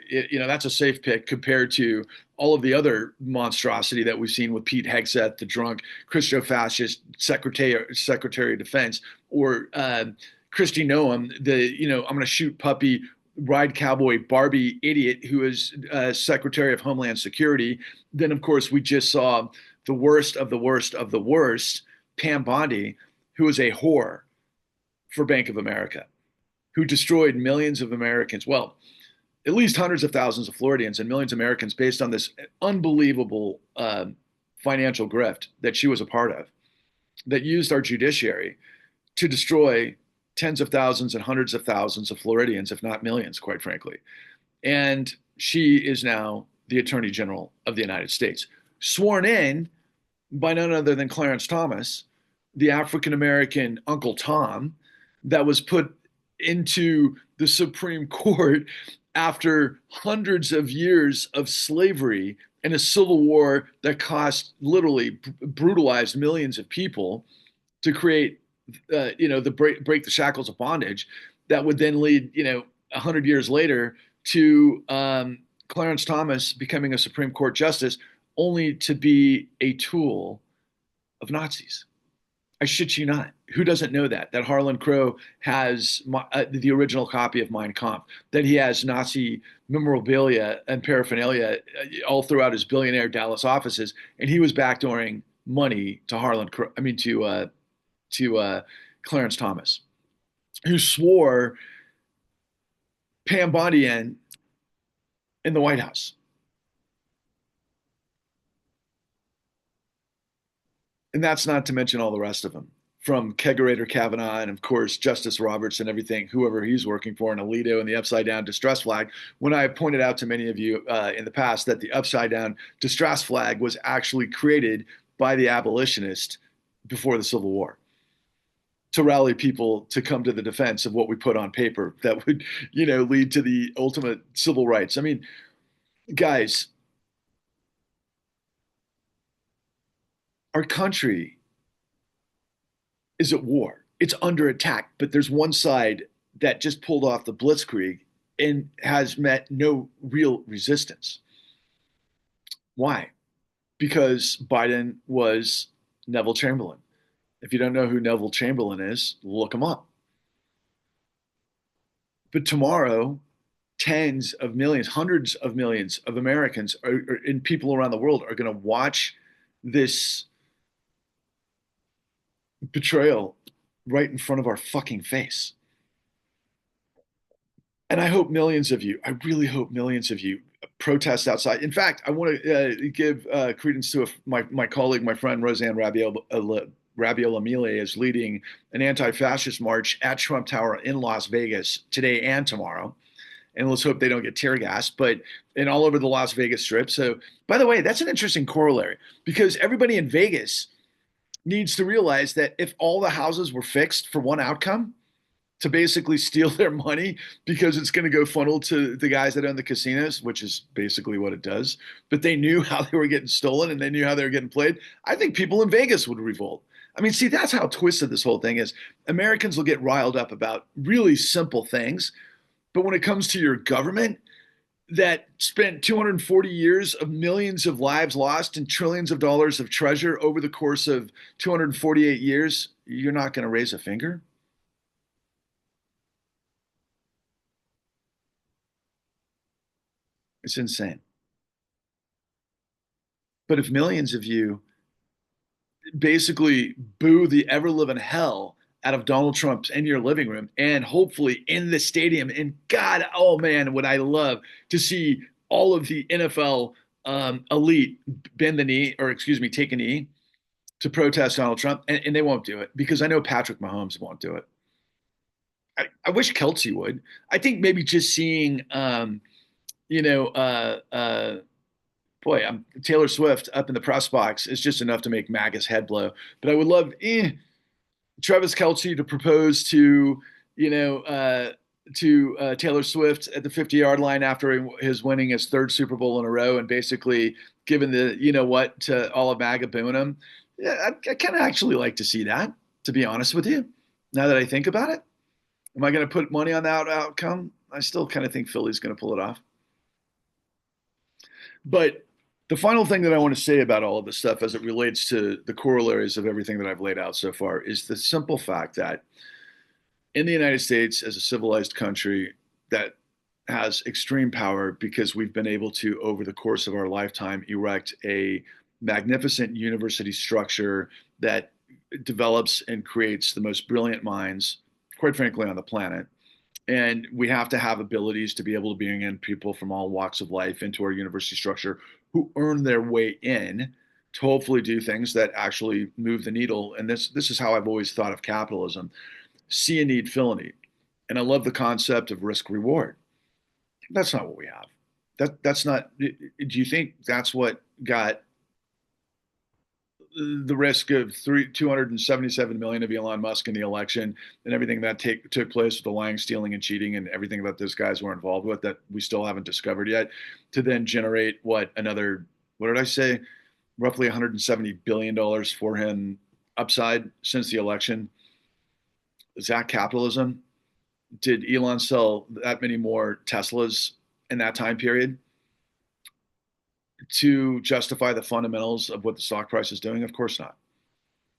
that's a safe pick compared to all of the other monstrosity that we've seen with Pete Hegseth, the drunk Christo-fascist Secretary of Defense, or Kristi Noem, I'm going to shoot puppy, ride cowboy Barbie idiot who is Secretary of Homeland Security. Then, of course, we just saw the worst of the worst of the worst, Pam Bondi, who is a whore for Bank of America, who destroyed millions of Americans, well, at least hundreds of thousands of Floridians and millions of Americans based on this unbelievable financial grift that she was a part of, that used our judiciary to destroy tens of thousands and hundreds of thousands of Floridians, if not millions, quite frankly. And she is now the Attorney General of the United States, sworn in by none other than Clarence Thomas, the African American Uncle Tom that was put into the Supreme Court after hundreds of years of slavery and a civil war that cost literally brutalized millions of people to create, the break the shackles of bondage that would then lead, 100 years later to Clarence Thomas becoming a Supreme Court justice, only to be a tool of Nazis. I shit you not. Who doesn't know that? That Harlan Crow has the original copy of Mein Kampf, that he has Nazi memorabilia and paraphernalia all throughout his billionaire Dallas offices, and he was backdooring money to Harlan Crow, to Clarence Thomas, who swore Pam Bondi in the White House. And that's not to mention all the rest of them, from Kegerator Kavanaugh and, of course, Justice Roberts and everything, whoever he's working for, and Alito and the upside down distress flag. When I pointed out to many of you in the past that the upside down distress flag was actually created by the abolitionists before the Civil War to rally people to come to the defense of what we put on paper that would, lead to the ultimate civil rights. I mean, guys, our country is at war. It's under attack, but there's one side that just pulled off the blitzkrieg and has met no real resistance. Why? Because Biden was Neville Chamberlain. If you don't know who Neville Chamberlain is, look him up. But tomorrow, tens of millions, hundreds of millions of Americans and people around the world are going to watch this betrayal right in front of our fucking face. And I hope millions of you, I really hope millions of you protest outside. In fact, I want to give credence to my colleague, my friend Roseanne Rabiel Amile is leading an anti-fascist march at Trump Tower in Las Vegas today and tomorrow. And let's hope they don't get tear gassed, but and all over the Las Vegas Strip. So, by the way, that's an interesting corollary because everybody in Vegas needs to realize that if all the houses were fixed for one outcome, to basically steal their money because it's going to go funnel to the guys that own the casinos, which is basically what it does. But they knew how they were getting stolen and they knew how they were getting played. I think people in Vegas would revolt. I mean, see, that's how twisted this whole thing is. Americans will get riled up about really simple things. But when it comes to your government that spent 240 years of millions of lives lost and trillions of dollars of treasure over the course of 248 years, you're not going to raise a finger. It's insane. But if millions of you basically boo the ever living hell out of Donald Trump in your living room and hopefully in the stadium, and God, oh man, would I love to see all of the NFL elite bend the knee, or excuse me, take a knee to protest Donald Trump, and they won't do it because I know Patrick Mahomes won't do it. I wish Kelsey would. I think maybe just seeing, you know, boy, I'm Taylor Swift up in the press box is just enough to make MAGA's head blow. But I would love Travis Kelsey to propose to, you know, Taylor Swift at the 50-yard line after his winning his third Super Bowl in a row, and basically giving the, you know what, to all of MAGA booing him. Yeah, I kind of actually like to see that, to be honest with you. Now that I think about it, am I going to put money on that outcome? I still kind of think Philly's going to pull it off. But the final thing that I want to say about all of this stuff as it relates to the corollaries of everything that I've laid out so far is the simple fact that in the United States, as a civilized country that has extreme power because we've been able to, over the course of our lifetime, erect a magnificent university structure that develops and creates the most brilliant minds, quite frankly, on the planet. And we have to have abilities to be able to bring in people from all walks of life into our university structure who earn their way in to hopefully do things that actually move the needle. And this is how I've always thought of capitalism: see a need, fill a need. And I love the concept of risk reward. That's not what we have. That's not. Do you think that's what got the risk of 277 million of Elon Musk in the election and everything that took place with the lying, stealing, and cheating and everything that those guys were involved with that we still haven't discovered yet, to then generate what did I say? Roughly $170 billion for him upside since the election. Is that capitalism? Did Elon sell that many more Teslas in that time period to justify the fundamentals of what the stock price is doing? Of course not.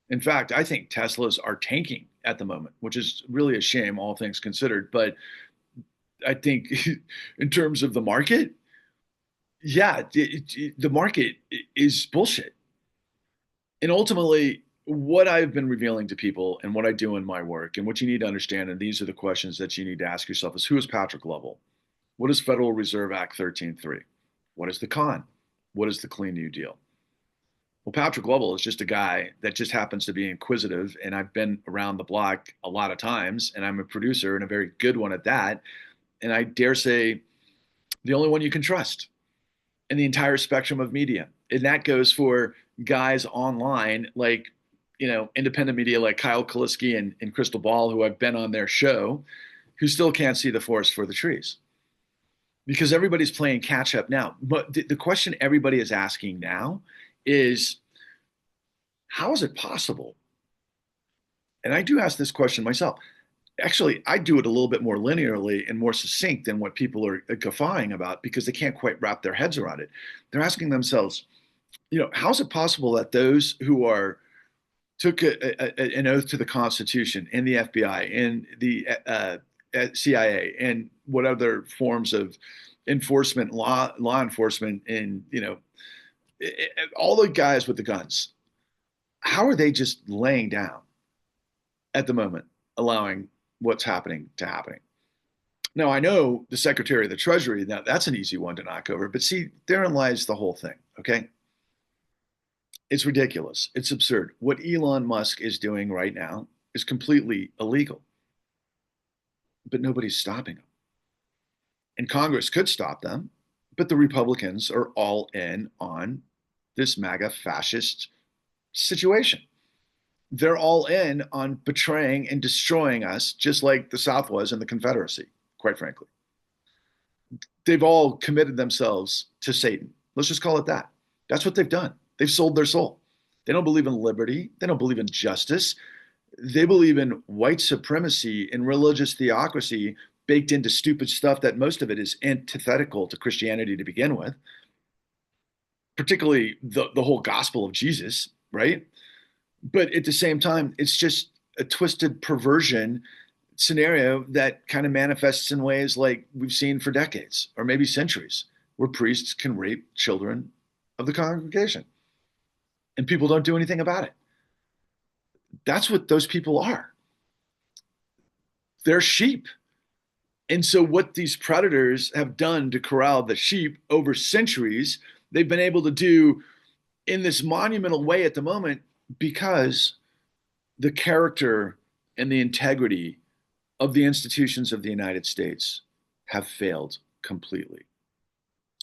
In fact, I think Teslas are tanking at the moment, which is really a shame, all things considered. But I think in terms of the market, yeah, the market is bullshit. And ultimately, what I've been revealing to people and what I do in my work and what you need to understand, and these are the questions that you need to ask yourself, is who is Patrick Lovell? What is Federal Reserve Act 13.3? What is the con? What is the Clean New Deal? Well, Patrick Lovell is just a guy that just happens to be inquisitive, and I've been around the block a lot of times, and I'm a producer and a very good one at that. And I dare say the only one you can trust in the entire spectrum of media. And that goes for guys online like, independent media like Kyle Kuliski and Crystal Ball, who I've been on their show, who still can't see the forest for the trees because everybody's playing catch up now. But the question everybody is asking now is, how is it possible? And I do ask this question myself. Actually, I do it a little bit more linearly and more succinct than what people are guffawing about because they can't quite wrap their heads around it. They're asking themselves, how is it possible that those who took an oath to the Constitution in the FBI and the CIA and what other forms of enforcement, law enforcement, and all the guys with the guns, how are they just laying down at the moment, allowing what's happening to happening? Now, I know the Secretary of the Treasury, now that's an easy one to knock over, but see, therein lies the whole thing, okay? It's ridiculous. It's absurd. What Elon Musk is doing right now is completely illegal, but nobody's stopping him. And Congress could stop them, but the Republicans are all in on this MAGA fascist situation. They're all in on betraying and destroying us, just like the South was in the Confederacy, quite frankly. They've all committed themselves to Satan. Let's just call it that. That's what they've done. They've sold their soul. They don't believe in liberty. They don't believe in justice. They believe in white supremacy and religious theocracy baked into stupid stuff that most of it is antithetical to Christianity to begin with, particularly the whole gospel of Jesus, right? But at the same time, it's just a twisted perversion scenario that kind of manifests in ways like we've seen for decades or maybe centuries, where priests can rape children of the congregation and people don't do anything about it. That's what those people are. They're sheep. And so, what these predators have done to corral the sheep over centuries, they've been able to do in this monumental way at the moment because the character and the integrity of the institutions of the United States have failed completely.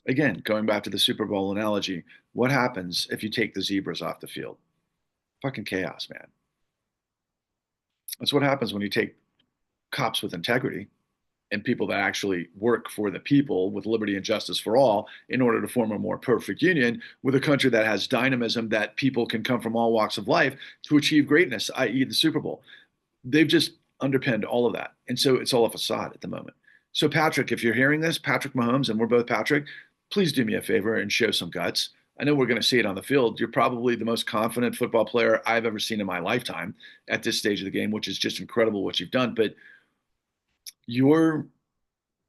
Again, going back to the Super Bowl analogy, what happens if you take the zebras off the field? Fucking chaos, man. That's what happens when you take cops with integrity and people that actually work for the people with liberty and justice for all in order to form a more perfect union with a country that has dynamism that people can come from all walks of life to achieve greatness, i.e., the Super Bowl. They've just underpinned all of that. And so it's all a facade at the moment. So, Patrick, if you're hearing this, Patrick Mahomes, and we're both Patrick, please do me a favor and show some guts. I know we're going to see it on the field. You're probably the most confident football player I've ever seen in my lifetime at this stage of the game, which is just incredible what you've done. But your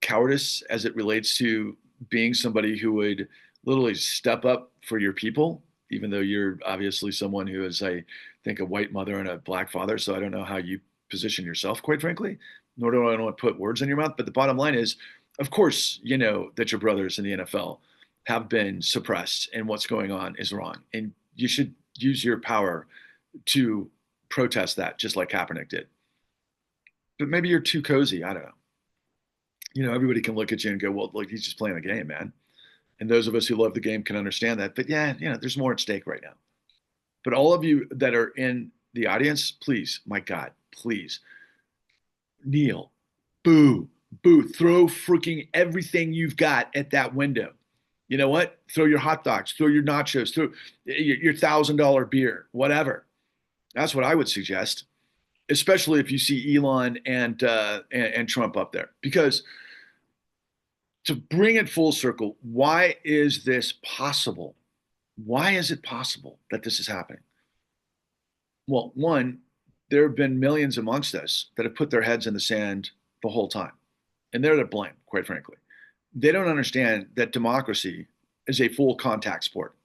cowardice as it relates to being somebody who would literally step up for your people, even though you're obviously someone who is, I think, a white mother and a black father. So I don't know how you position yourself, quite frankly, nor do I want to put words in your mouth. But the bottom line is, of course, you know that your brothers in the NFL have been suppressed and what's going on is wrong. And you should use your power to protest that, just like Kaepernick did. But maybe you're too cozy. I don't know. You know, everybody can look at you and go, well, like, he's just playing a game, man. And those of us who love the game can understand that. But yeah, you know, there's more at stake right now. But all of you that are in the audience, please, my God, please kneel, boo, boo, throw freaking everything you've got at that window. You know what? Throw your hot dogs, throw your nachos, throw your $1,000 beer, whatever. That's what I would suggest, especially if you see Elon and Trump up there, because to bring it full circle, why is this possible? Why is it possible that this is happening? Well, one, there have been millions amongst us that have put their heads in the sand the whole time, and they're to blame, quite frankly. They don't understand that democracy is a full contact sport,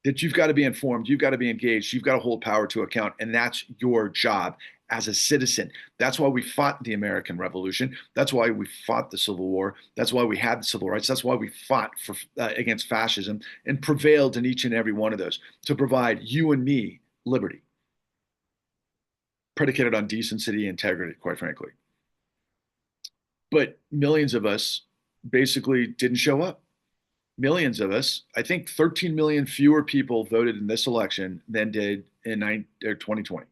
that you've got to be informed, you've got to be engaged, you've got to hold power to account, and that's your job as a citizen. That's why we fought the American Revolution. That's why we fought the Civil War. That's why we had the civil rights. That's why we fought against fascism and prevailed in each and every one of those to provide you and me liberty, predicated on decency, integrity, quite frankly. But millions of us basically didn't show up. Millions of us, I think 13 million fewer people voted in this election than did in 2020.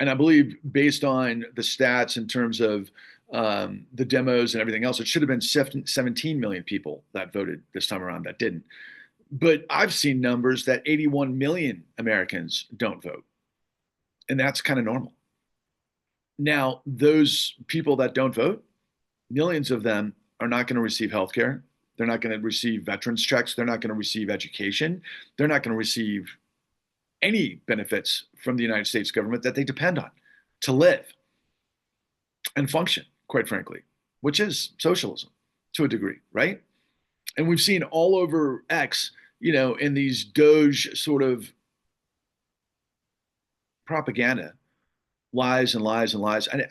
And I believe, based on the stats in terms of the demos and everything else, it should have been 17 million people that voted this time around that didn't. But I've seen numbers that 81 million Americans don't vote. And that's kind of normal. Now, those people that don't vote, millions of them are not going to receive health care. They're not going to receive veterans checks. They're not going to receive education. They're not going to receive any benefits from the United States government that they depend on to live and function, quite frankly, which is socialism to a degree, right? And we've seen all over X, you know, in these Doge sort of propaganda, lies and lies and lies. And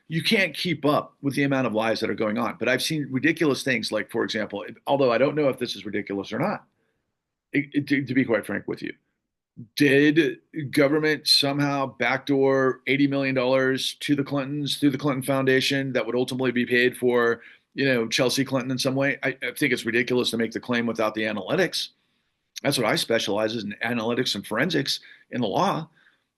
you can't keep up with the amount of lies that are going on. But I've seen ridiculous things, like, for example, although I don't know if this is ridiculous or not, to be quite frank with you, did government somehow backdoor $80 million to the Clintons through the Clinton Foundation that would ultimately be paid for, Chelsea Clinton in some way? I think it's ridiculous to make the claim without the analytics. That's what I specialize in, analytics and forensics in the law.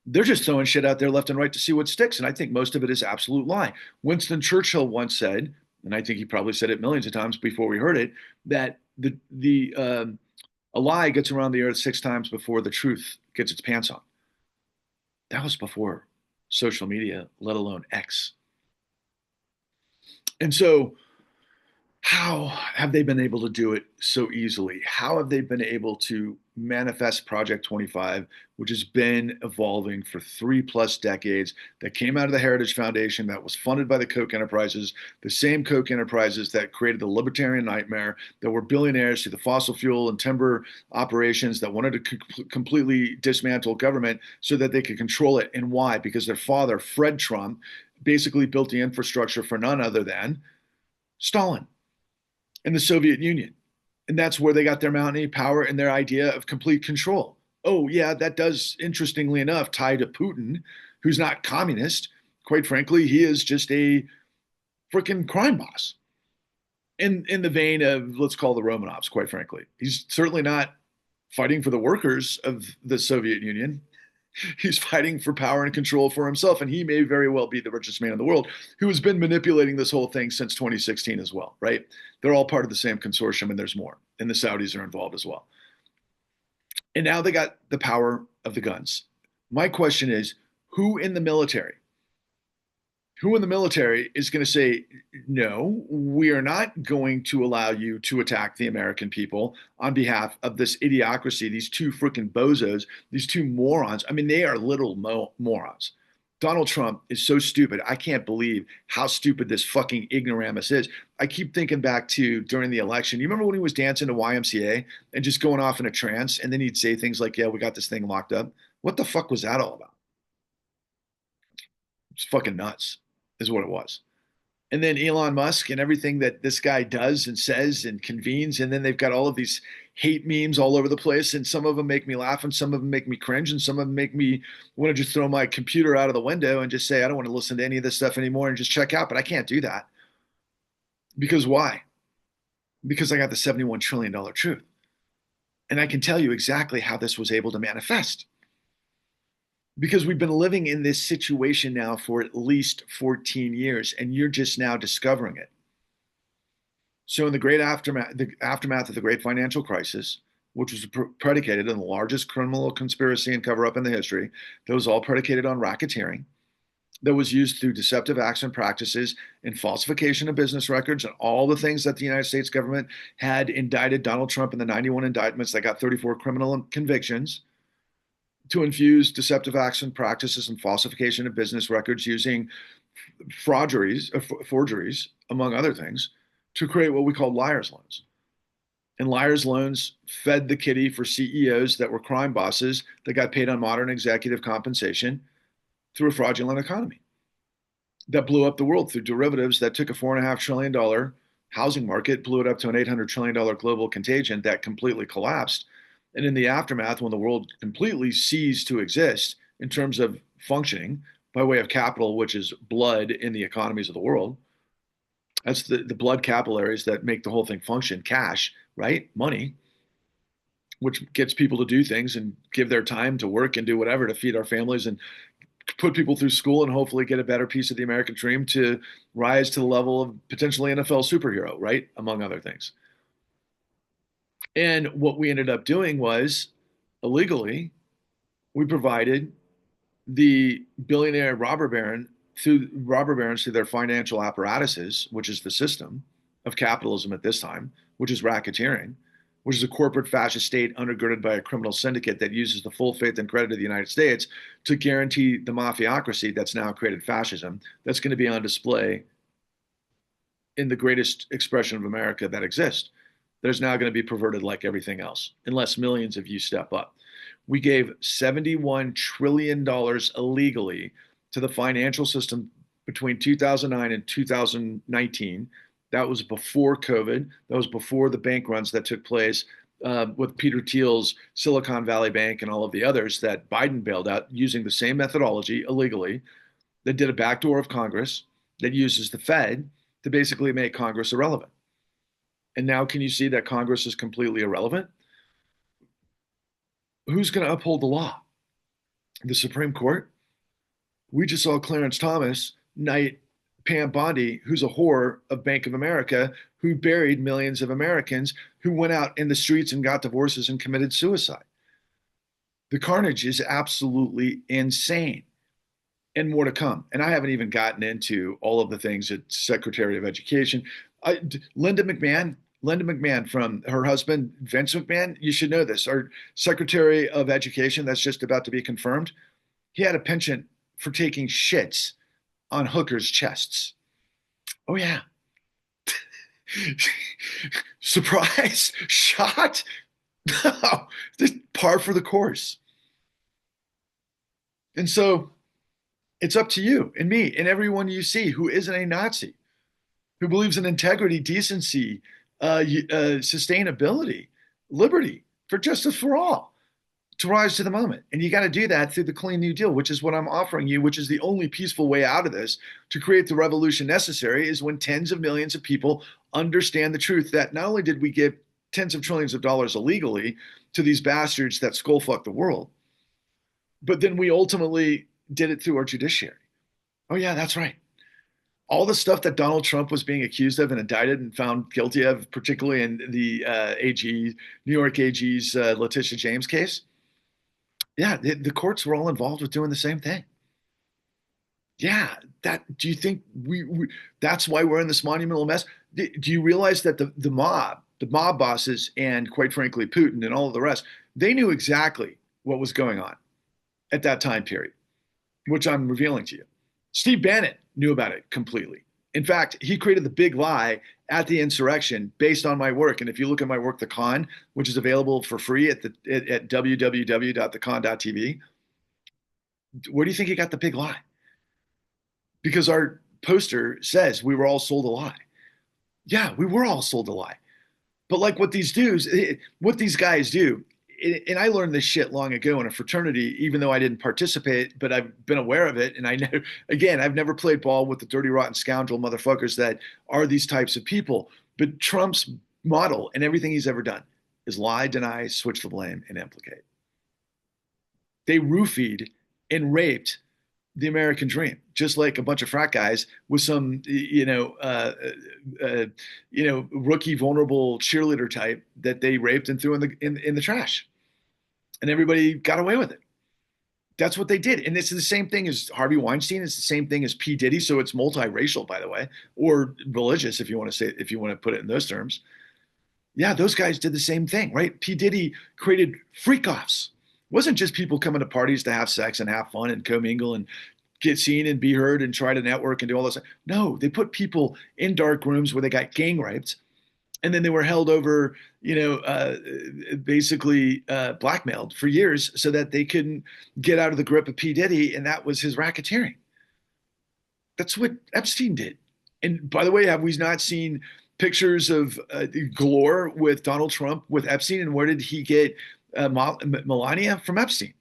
They're just throwing shit out there left and right to see what sticks. And I think most of it is absolute lie. Winston Churchill once said, and I think he probably said it millions of times before we heard it, that a lie gets around the earth 6 times before the truth gets its pants on. That was before social media, let alone X. And so, how have they been able to do it so easily? How have they been able to manifest Project 25, which has been evolving for 3+ decades, that came out of the Heritage Foundation, that was funded by the Koch enterprises, the same Koch enterprises that created the libertarian nightmare, that were billionaires through the fossil fuel and timber operations, that wanted to completely dismantle government so that they could control it? And why? Because their father, Fred Trump, basically built the infrastructure for none other than Stalin and the Soviet Union. And that's where they got their mountain power and their idea of complete control. Oh, yeah, that does, interestingly enough, tie to Putin, who's not communist. Quite frankly, he is just a freaking crime boss. In the vein of, let's call the Romanovs, quite frankly. He's certainly not fighting for the workers of the Soviet Union. He's fighting for power and control for himself, and he may very well be the richest man in the world, who has been manipulating this whole thing since 2016 as well, right? They're all part of the same consortium, and there's more, and the Saudis are involved as well. And now they got the power of the guns. My question is, who in the military is going to say, no, we are not going to allow you to attack the American people on behalf of this idiocracy, these two freaking bozos, these two morons? I mean, they are little morons. Donald Trump is so stupid. I can't believe how stupid this fucking ignoramus is. I keep thinking back to during the election. You remember when he was dancing to YMCA and just going off in a trance, and then he'd say things like, yeah, we got this thing locked up. What the fuck was that all about? It's fucking nuts, is what it was. And then Elon Musk and everything that this guy does and says and convenes. And then they've got all of these hate memes all over the place. And some of them make me laugh, and some of them make me cringe, and some of them make me want to just throw my computer out of the window and just say, I don't want to listen to any of this stuff anymore and just check out. But I can't do that. Because why? Because I got the $71 trillion truth. And I can tell you exactly how this was able to manifest. Because we've been living in this situation now for at least 14 years, and you're just now discovering it. So in the great aftermath of the great financial crisis, which was predicated on the largest criminal conspiracy and cover-up in the history, that was all predicated on racketeering, that was used through deceptive acts and practices and falsification of business records and all the things that the United States government had indicted Donald Trump in the 91 indictments that got 34 criminal convictions, to infuse deceptive acts and practices and falsification of business records using forgeries, among other things, to create what we call liar's loans. And liar's loans fed the kitty for CEOs that were crime bosses that got paid on modern executive compensation through a fraudulent economy that blew up the world through derivatives that took a $4.5 trillion housing market, blew it up to an $800 trillion global contagion that completely collapsed. And in the aftermath, when the world completely ceased to exist in terms of functioning by way of capital, which is blood in the economies of the world, that's the blood capillaries that make the whole thing function, cash, right? Money, which gets people to do things and give their time to work and do whatever to feed our families and put people through school and hopefully get a better piece of the American dream to rise to the level of potentially NFL superhero, right? Among other things. And what we ended up doing was, illegally, we provided the billionaire robber barons through their financial apparatuses, which is the system of capitalism at this time, which is racketeering, which is a corporate fascist state undergirded by a criminal syndicate that uses the full faith and credit of the United States to guarantee the mafiocracy that's now created fascism, that's going to be on display in the greatest expression of America that exists. There's now going to be perverted like everything else, unless millions of you step up. We gave $71 trillion illegally to the financial system between 2009 and 2019. That was before COVID. That was before the bank runs that took place with Peter Thiel's Silicon Valley Bank and all of the others that Biden bailed out using the same methodology illegally, that did a backdoor of Congress, that uses the Fed to basically make Congress irrelevant. And now can you see that Congress is completely irrelevant? Who's going to uphold the law? The Supreme Court? We just saw Clarence Thomas knight Pam Bondi, who's a whore of Bank of America, who buried millions of Americans, who went out in the streets and got divorces and committed suicide. The carnage is absolutely insane, and more to come. And I haven't even gotten into all of the things that Secretary of Education, Linda McMahon from her husband, Vince McMahon, you should know this, our Secretary of Education that's just about to be confirmed, he had a penchant for taking shits on hookers' chests. Oh, yeah. Surprise? Shocked? No, just par for the course. And so it's up to you and me and everyone you see who isn't a Nazi, who believes in integrity, decency, sustainability, liberty, for justice for all, to rise to the moment. And you got to do that through the Clean New Deal, which is what I'm offering you, which is the only peaceful way out of this to create the revolution necessary, is when tens of millions of people understand the truth that not only did we give tens of trillions of dollars illegally to these bastards that skullfuck the world, but then we ultimately did it through our judiciary. Oh, yeah, that's right. All the stuff that Donald Trump was being accused of and indicted and found guilty of, particularly in the New York AG's Letitia James case, yeah, the courts were all involved with doing the same thing. Yeah, do you think that's why we're in this monumental mess? Do you realize that the mob bosses, and quite frankly, Putin and all of the rest, they knew exactly what was going on at that time period, which I'm revealing to you. Steve Bannon knew about it completely. In fact, he created the big lie at the insurrection based on my work. And if you look at my work, The Con, which is available for free at www.thecon.tv, where do you think he got the big lie? Because our poster says we were all sold a lie. Yeah, we were all sold a lie. But like what these guys do, and I learned this shit long ago in a fraternity, even though I didn't participate, but I've been aware of it. And I know, again, I've never played ball with the dirty, rotten scoundrel motherfuckers that are these types of people. But Trump's model and everything he's ever done is lie, deny, switch the blame, and implicate. They roofied and raped the American dream, just like a bunch of frat guys with some, rookie vulnerable cheerleader type that they raped and threw in the trash, and everybody got away with it. That's what they did, and it's the same thing as Harvey Weinstein. It's the same thing as P. Diddy. So it's multiracial, by the way, or religious, if you want to put it in those terms. Yeah, those guys did the same thing, right? P. Diddy created freak-offs. It wasn't just people coming to parties to have sex and have fun and commingle and get seen and be heard and try to network and do all this. No, they put people in dark rooms where they got gang raped, and then they were held over, basically blackmailed for years so that they couldn't get out of the grip of P. Diddy, and that was his racketeering. That's what Epstein did. And by the way, have we not seen pictures of galore with Donald Trump with Epstein? And where did he get Melania? From Epstein.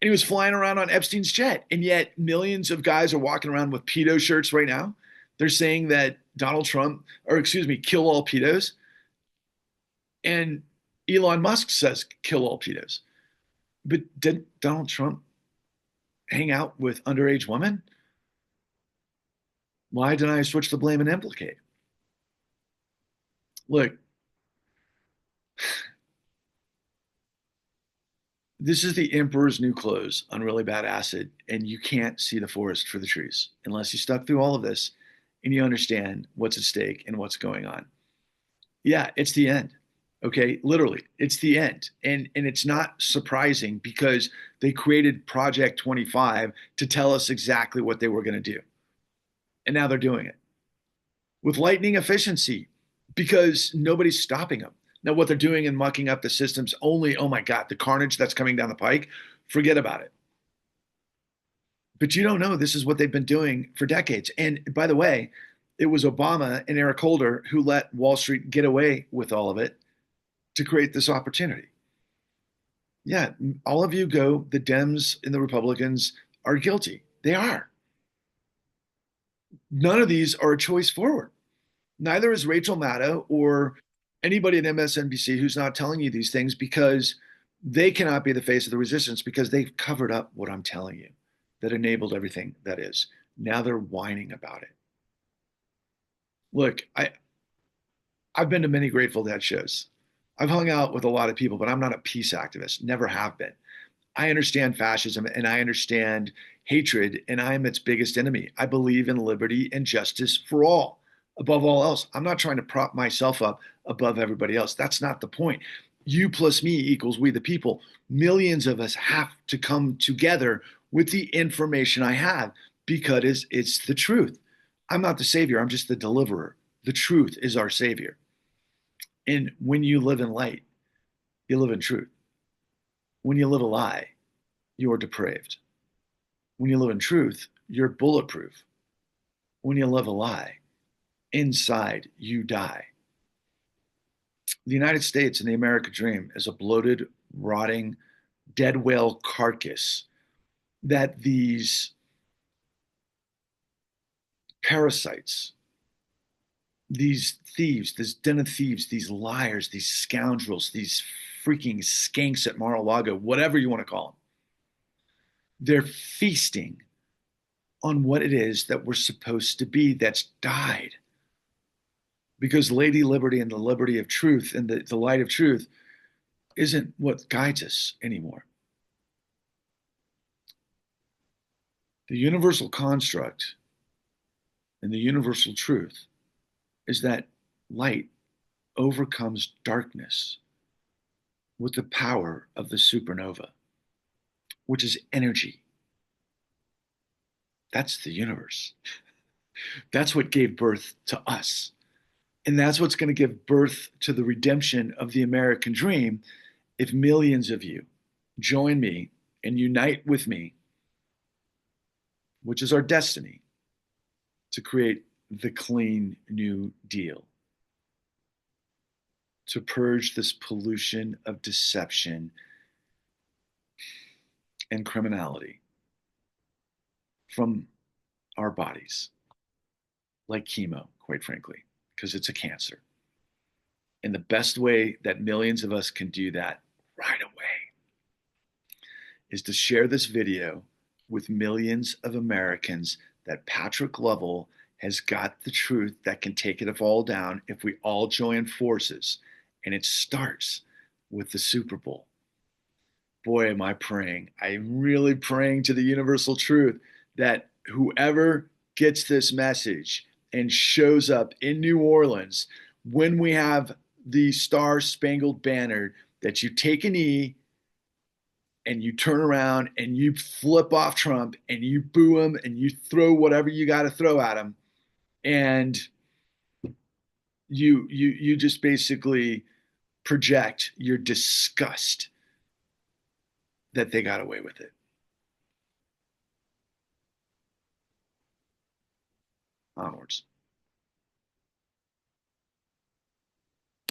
And he was flying around on Epstein's jet. And yet millions of guys are walking around with pedo shirts right now. They're saying that kill all pedos. And Elon Musk says kill all pedos. But did Donald Trump hang out with underage women? Why didn't I switch the blame and implicate? Look, this is the emperor's new clothes on really bad acid, and you can't see the forest for the trees unless you stuck through all of this and you understand what's at stake and what's going on. Yeah, it's the end. Okay, literally, it's the end. And it's not surprising because they created Project 25 to tell us exactly what they were going to do. And now they're doing it with lightning efficiency because nobody's stopping them. Now, what they're doing and mucking up the systems only, oh my God, the carnage that's coming down the pike, forget about it. But you don't know this is what they've been doing for decades. And by the way, it was Obama and Eric Holder who let Wall Street get away with all of it to create this opportunity. Yeah, all of you go, the Dems and the Republicans are guilty. They are. None of these are a choice forward. Neither is Rachel Maddow or anybody at MSNBC who's not telling you these things because they cannot be the face of the resistance because they've covered up what I'm telling you that enabled everything that is. Now they're whining about it. Look, I've been to many Grateful Dead shows. I've hung out with a lot of people, but I'm not a peace activist, never have been. I understand fascism and I understand hatred, and I am its biggest enemy. I believe in liberty and justice for all, above all else. I'm not trying to prop myself up above everybody else. That's not the point. You plus me equals we the people. Millions of us have to come together with the information I have because it's the truth. I'm not the savior, I'm just the deliverer. The truth is our savior. And when you live in light, you live in truth. When you live a lie, you're depraved. When you live in truth, you're bulletproof. When you live a lie, inside you die. The United States and the American dream is a bloated, rotting, dead whale carcass that these parasites, these thieves, this den of thieves, these liars, these scoundrels, these freaking skanks at Mar-a-Lago, whatever you want to call them, they're feasting on what it is that we're supposed to be that's died. Because Lady Liberty and the liberty of truth and the light of truth isn't what guides us anymore. The universal construct and the universal truth is that light overcomes darkness with the power of the supernova, which is energy. That's the universe. That's what gave birth to us. And that's what's going to give birth to the redemption of the American dream if millions of you join me and unite with me, which is our destiny, to create the clean new deal, to purge this pollution of deception and criminality from our bodies, like chemo, quite frankly, because it's a cancer. And the best way that millions of us can do that right away is to share this video with millions of Americans that Patrick Lovell has got the truth that can take it all down if we all join forces. And it starts with the Super Bowl. Boy, am I praying. I'm really praying to the universal truth that whoever gets this message and shows up in New Orleans when we have the Star Spangled Banner, that you take a knee and you turn around and you flip off Trump and you boo him and you throw whatever you got to throw at him, and you just basically project your disgust that they got away with it. Onwards.